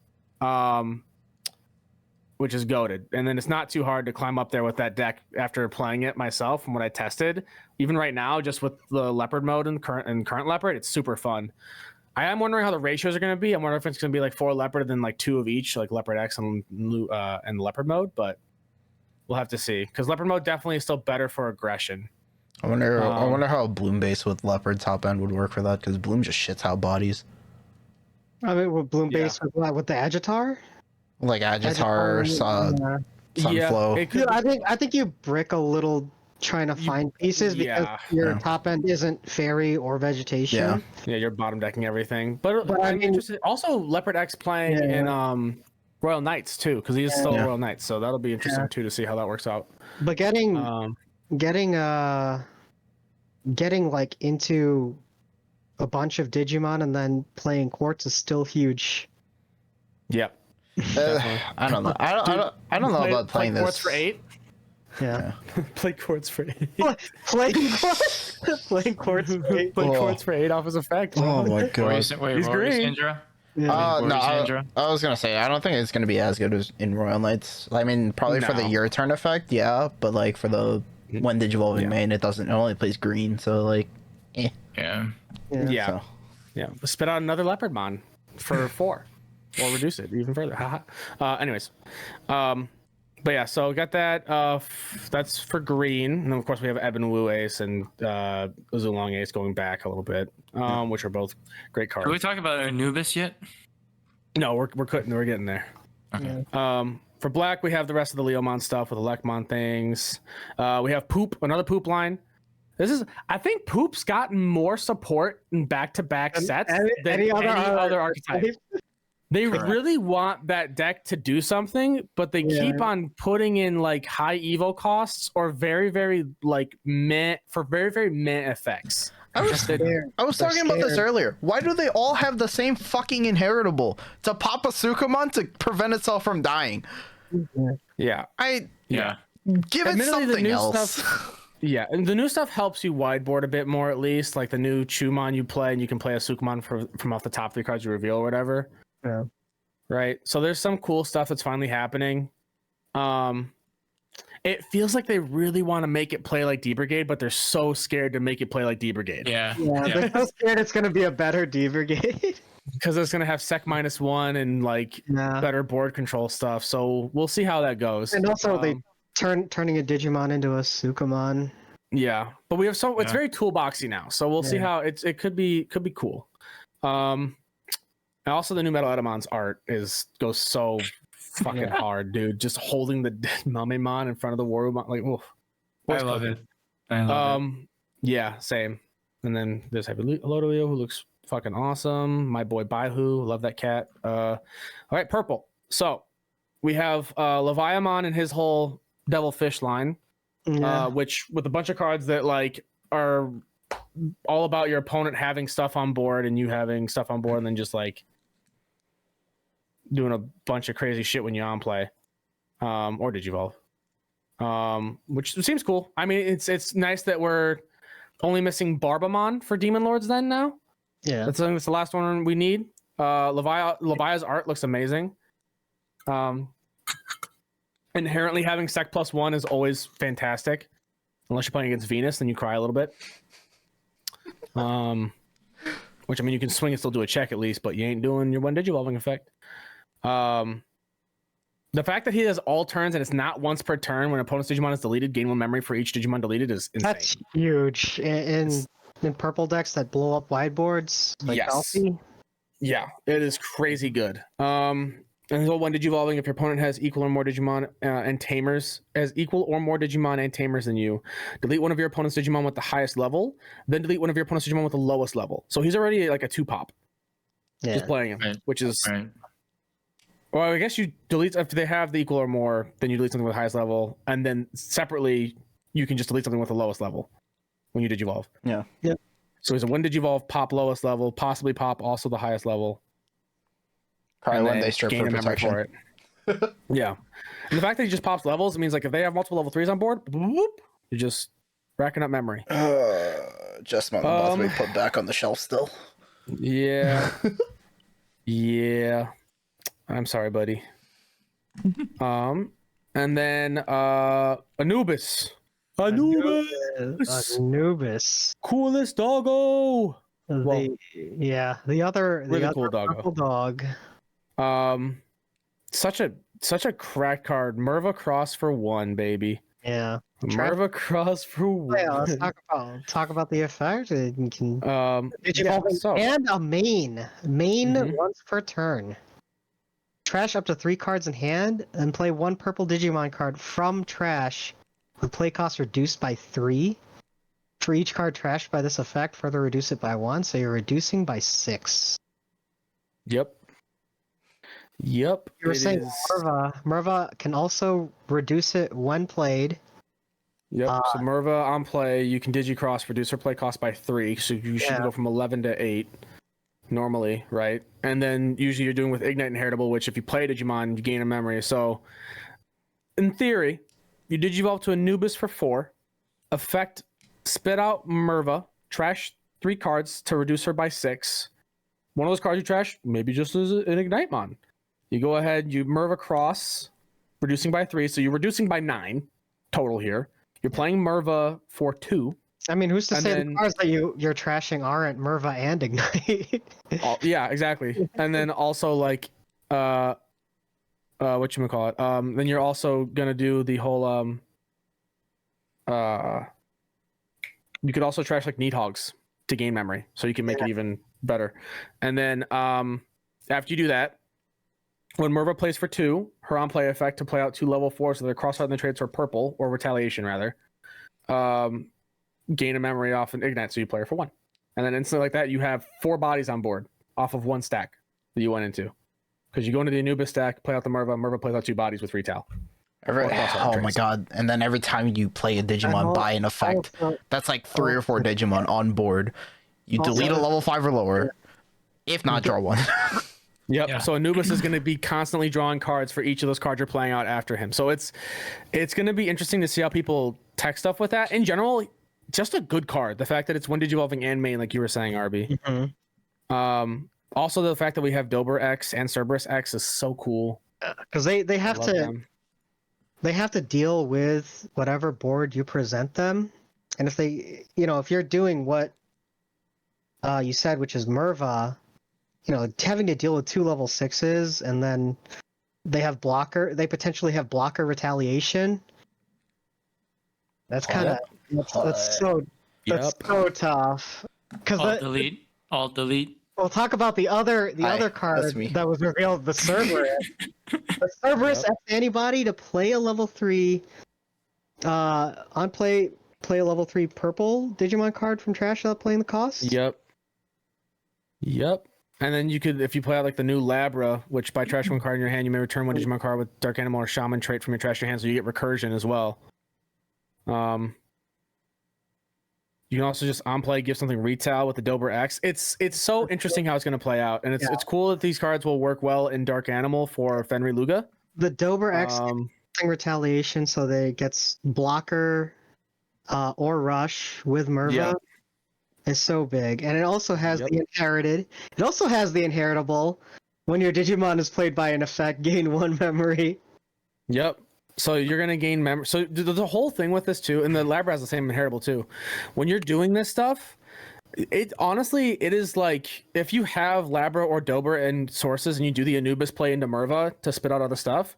Which is goated. And then it's not too hard to climb up there with that deck after playing it myself from what I tested. Even right now, just with the Leopard mode and current Leopard, it's super fun. I am wondering how the ratios are going to be. I'm wondering if it's going to be like 4 leopard and then like 2 of each, like leopard X and leopard mode. But we'll have to see, because leopard mode definitely is still better for aggression. I wonder how a bloom base with leopard top end would work for that, because bloom just shits out bodies. I mean, with bloom base with the Agitar? Like Agitar, Sunflow. I think you brick a little trying to find pieces because your top end isn't fairy or vegetation. Yeah, you're bottom decking everything. But I'm interested. Also, Leopard X playing in Royal Knights too, because he's still Royal Knights, so that'll be interesting too to see how that works out. But getting like into a bunch of Digimon and then playing Quartz is still huge. Yep. I don't know. I don't know about playing this. Quartz for 8. Yeah. Play Quartz for 8. Playing Quartz. Playing Quartz for 8. Play Quartz for 8 off his effect. Oh my god. He's green. No, I was gonna say I don't think it's gonna be as good as in Royal Knights. I mean, probably for the your turn effect, but like for the when Digivolving main, it only plays green, so like, Yeah. Spit out another Leopardmon for 4, or reduce it even further. Anyways, but yeah, so got that. That's for green, and then of course we have Ebon Wu Ace and Uzulong Ace going back a little bit, which are both great cards. Did we talk about Anubis yet? No, we're getting there. Okay. For black, we have the rest of the Leomon stuff with the Lekmon things. We have Poop, another Poop line. I think Poop's gotten more support in back-to-back sets than any other archetype. They really want that deck to do something, but they keep on putting in like high evo costs or very, very like meh effects. I was talking about this earlier. Why do they all have the same fucking inheritable? To pop a Sukumon to prevent itself from dying. Yeah. Give it something else. Yeah, and the new stuff helps you wideboard a bit more, at least. Like the new Chumon you play, and you can play a Sukumon from off the top 3 cards you reveal or whatever. Yeah. Right. So there's some cool stuff that's finally happening. It feels like they really want to make it play like D Brigade, but they're so scared to make it play like D Brigade. Yeah. They're so scared it's going to be a better D Brigade. Because it's going to have Sec -1 and like better board control stuff. So we'll see how that goes. And also they turning a Digimon into a Sukumon. Yeah, but we have it's very toolboxy now. So we'll see how it could be cool. And also the new Metal Edamon's art goes so fucking hard, dude. Just holding the dead Mamemon in front of the Warumon, like, oof. I love it. I love it. Yeah, same. And then there's Leo, who looks fucking awesome. My boy Baihu, love that cat. All right, purple. So we have Leviamon and his whole Devilfish line, which with a bunch of cards that like are all about your opponent having stuff on board and you having stuff on board, and then just like doing a bunch of crazy shit when you on play, or Digivolve, which seems cool. I mean, it's nice that we're only missing Barbamon for Demon Lords then now. Yeah, I think it's the last one we need. Levia's art looks amazing. Inherently having Sec +1 is always fantastic, unless you're playing against Venus, then you cry a little bit. Which, I mean, you can swing and still do a check at least, but you ain't doing your one Digivolving effect. The fact that he has all turns and it's not once per turn when an opponent's Digimon is deleted, gain 1 memory for each Digimon deleted is insane. That's huge. In purple decks that blow up wideboards, like Alfie. Yeah, it is crazy good. And so when Digivolving, if your opponent has equal or more Digimon and Tamers, than you, delete one of your opponent's Digimon with the highest level, then delete one of your opponent's Digimon with the lowest level. So he's already like a 2-pop. Just playing him, which is... Right. Well, I guess you delete... If they have the equal or more, then you delete something with the highest level, and then separately, you can just delete something with the lowest level when you Digivolve. Yeah. So he's a 1 Digivolve, pop lowest level, possibly pop also the highest level. Probably when they strip for protection. For it. Yeah. And the fact that he just pops levels, it means like if they have multiple level 3s on board, whoop, you're just racking up memory. Just about to be put back on the shelf still. Yeah. Yeah. I'm sorry, buddy. And then Anubis. Anubis. Coolest doggo. The other really cool purple dog. Such a crack card. Merva Cross for 1, baby. Yeah. Merva Cross for 1. Yeah, let's talk about the effect. You can so and a main once per turn. Trash up to 3 cards in hand and play 1 purple Digimon card from trash with play cost reduced by 3. For each card trashed by this effect, further reduce it by 1, so you're reducing by 6. Yep. You were saying Merva can also reduce it when played. Yep. So Merva on play, you can Digicross, reduce her play cost by 3, so you should go from 11 to 8 normally, right? And then usually you're doing with Ignite Inheritable, which if you play Digimon, you gain a memory. So in theory, you Digivolve to Anubis for 4, effect spit out Merva, trash 3 cards to reduce her by 6. One of those cards you trash, maybe just as an Ignitemon. You go ahead, you Merva Cross, reducing by 3, so you're reducing by 9 total here. You're playing Merva for 2. I mean, who's to say the cards that you're trashing aren't Merva and Ignite? Yeah, exactly. And then also like whatchamacallit? Then you're also gonna do the whole you could also trash like Needhogs to gain memory, so you can make it even better. And then after you do that, when Merva plays for 2, her on play effect to play out 2 level 4s, so they're cross out in the trades for purple or retaliation rather. Gain a memory off an Ignite, so you play her for 1. And then instantly like that, you have 4 bodies on board off of 1 stack that you went into. Because you go into the Anubis stack, play out the Merva plays out 2 bodies with Retal. Oh my god. And then every time you play a Digimon by an effect, that's like 3 or 4 Digimon on board. You delete a level 5 or lower. If not, draw 1. Yep. Yeah. So Anubis is going to be constantly drawing cards for each of those cards you're playing out after him. So it's going to be interesting to see how people tech stuff with that. In general, just a good card. The fact that it's 1 Digivolving and main, like you were saying, RB. Mm-hmm. Also, the fact that we have Dober X and Cerberus X is so cool. Because they have to them. They have to deal with whatever board you present them, and if they, if you're doing what you said, which is Merva, having to deal with 2 level 6s, and then they potentially have blocker retaliation. That's kind of that's so tough. Alt delete. We'll talk about the other card that was revealed, the Cerberus. The Cerberus asks anybody to play a level 3 play a level 3 purple Digimon card from trash without playing the cost. Yep. And then you could, if you play out like the new Labra, which by trashing 1 card in your hand, you may return 1 Digimon card with Dark Animal or Shaman trait from your trash to your hand, so you get recursion as well. You can also just on play give something retail with the Dober X. It's so interesting how it's going to play out, and it's cool that these cards will work well in Dark Animal for Fenrir Luga. The Dober X retaliation, so that it gets blocker or rush with Merva is so big, and it also has the inherited. It also has the inheritable. When your Digimon is played by an effect, gain 1 memory. Yep. So you're going to gain memory. So the whole thing with this too, and the Labra has the same inheritable too. When you're doing this stuff, it is like if you have Labra or Dober and sources and you do the Anubis play into Merva to spit out other stuff,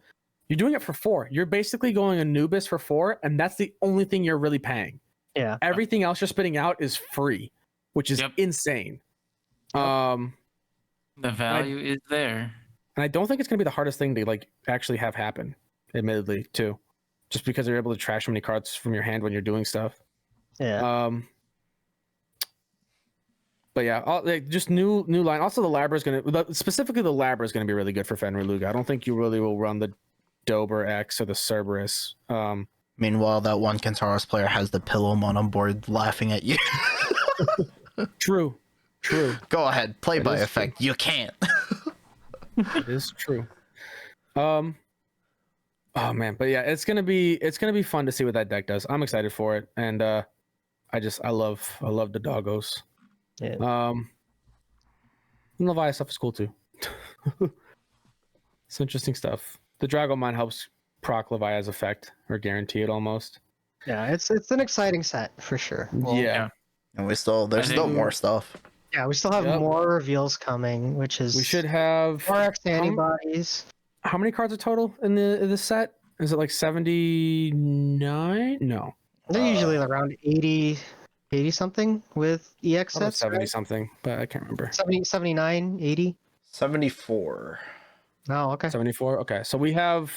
you're doing it for 4. You're basically going Anubis for 4, and that's the only thing you're really paying. Yeah. Everything else you're spitting out is free, which is insane. The value is there. And I don't think it's going to be the hardest thing to like actually have happen. Admittedly, too, just because you're able to trash so many cards from your hand when you're doing stuff. Yeah. But yeah, just new line. Also, the Labra is specifically the Labra is gonna be really good for Fenrir Luga. I don't think you really will run the Dober X or the Cerberus. Meanwhile, that one Kentaurus player has the Pillowmon on board laughing at you. True. Go ahead, play by effect. True. You can't. It is true. Oh man, but yeah, it's gonna be fun to see what that deck does. I'm excited for it, and I love the doggos. Yeah. And Leviathan stuff is cool too. It's interesting stuff. The Dragomon helps proc Leviathan's effect or guarantee it almost. Yeah, it's an exciting set for sure. Well, yeah. And there's still more stuff. Yeah, we still have more reveals coming, which is We should have RX antibodies. How many cards are total in the set? Is it like 79? No. They're usually around 80 something with EX I thought it was sets, 70 right? something, but I can't remember. 70, 79, 80? 74. Oh, okay. 74. Okay, so we have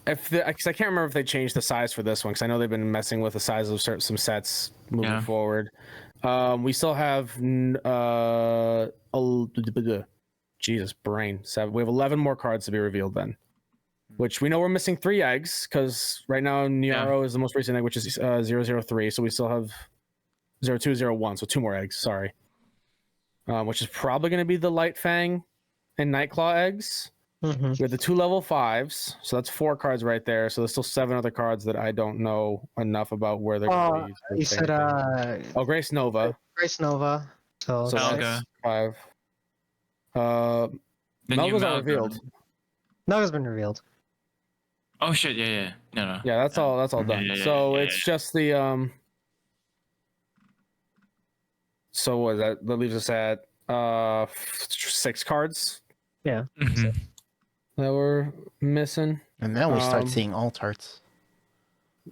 because I can't remember if they changed the size for this one because I know they've been messing with the size of some sets moving forward. We still have Jesus brain 7. We have 11 more cards to be revealed then, which we know we're missing 3 eggs because right now Niaro is the most recent egg, which is 003. So we still have 0201, so 2 more eggs. Sorry, which is probably going to be the Light Fang and Nightclaw eggs. Mm-hmm. We have the 2 level 5s, so that's 4 cards right there. So there's still 7 other cards that I don't know enough about where they're going to be. You said Grace Nova. Grace Nova. So Melga. 5. The new Melga's Melga. not revealed. Melga's been revealed. Oh shit! Yeah. No. Yeah, that's all done. It's just the So what is that? That leaves us at 6 cards. Yeah. Mhm. That we're missing. And then we start seeing alt arts.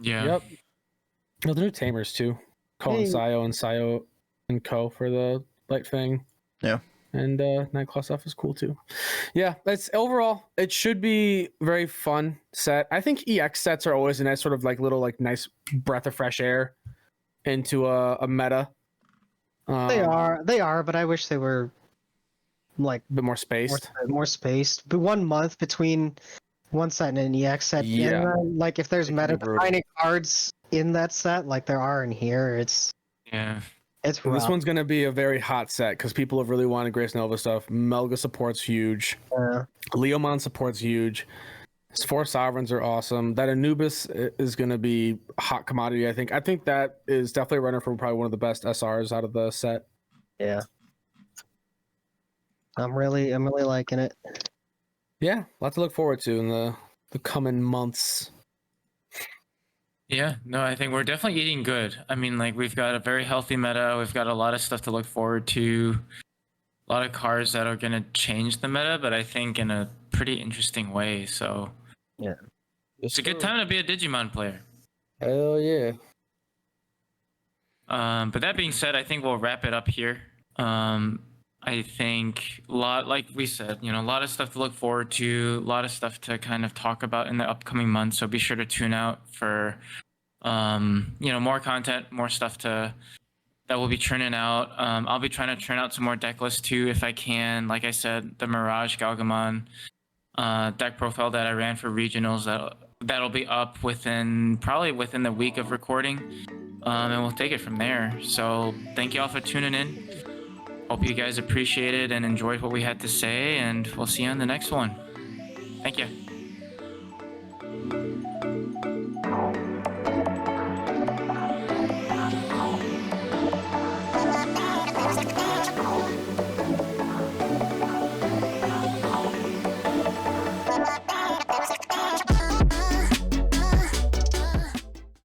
Yeah. Yep. Well, the new Tamers too. Ko and Sayo and Ko for the Light Fang. Yeah. And Nightclaw stuff is cool too. Yeah, it's overall it should be very fun set. I think EX sets are always a nice sort of like little like nice breath of fresh air into a meta. They are, but I wish they were like a bit more spaced. More spaced. But 1 month between one set and an EX set. Yeah. And, like if there's meta defining cards in that set, like there are in here, it's rough. This one's gonna be a very hot set because people have really wanted Grace Nova stuff. Melga support's huge. Leomon support's huge. 4 Sovereigns are awesome. That Anubis is gonna be a hot commodity. I think that is definitely a runner for probably one of the best SRs out of the set. Yeah. I'm really liking it. Yeah, lot to look forward to in the coming months. Yeah, no, I think we're definitely eating good. I mean, like we've got a very healthy meta. We've got a lot of stuff to look forward to. A lot of cards that are gonna change the meta, but I think in a pretty interesting way. So yeah, it's a good time to be a Digimon player. Hell yeah. But that being said, I think we'll wrap it up here. I think like we said, a lot of stuff to look forward to, a lot of stuff to kind of talk about in the upcoming months. So be sure to tune out for, more content, more stuff that we'll be churning out. I'll be trying to churn out some more deck lists too, if I can. Like I said, the Mirage Galgamon deck profile that I ran for regionals, that'll be up probably within the week of recording. And we'll take it from there. So thank you all for tuning in. Hope you guys appreciated and enjoyed what we had to say, and we'll see you on the next one. Thank you.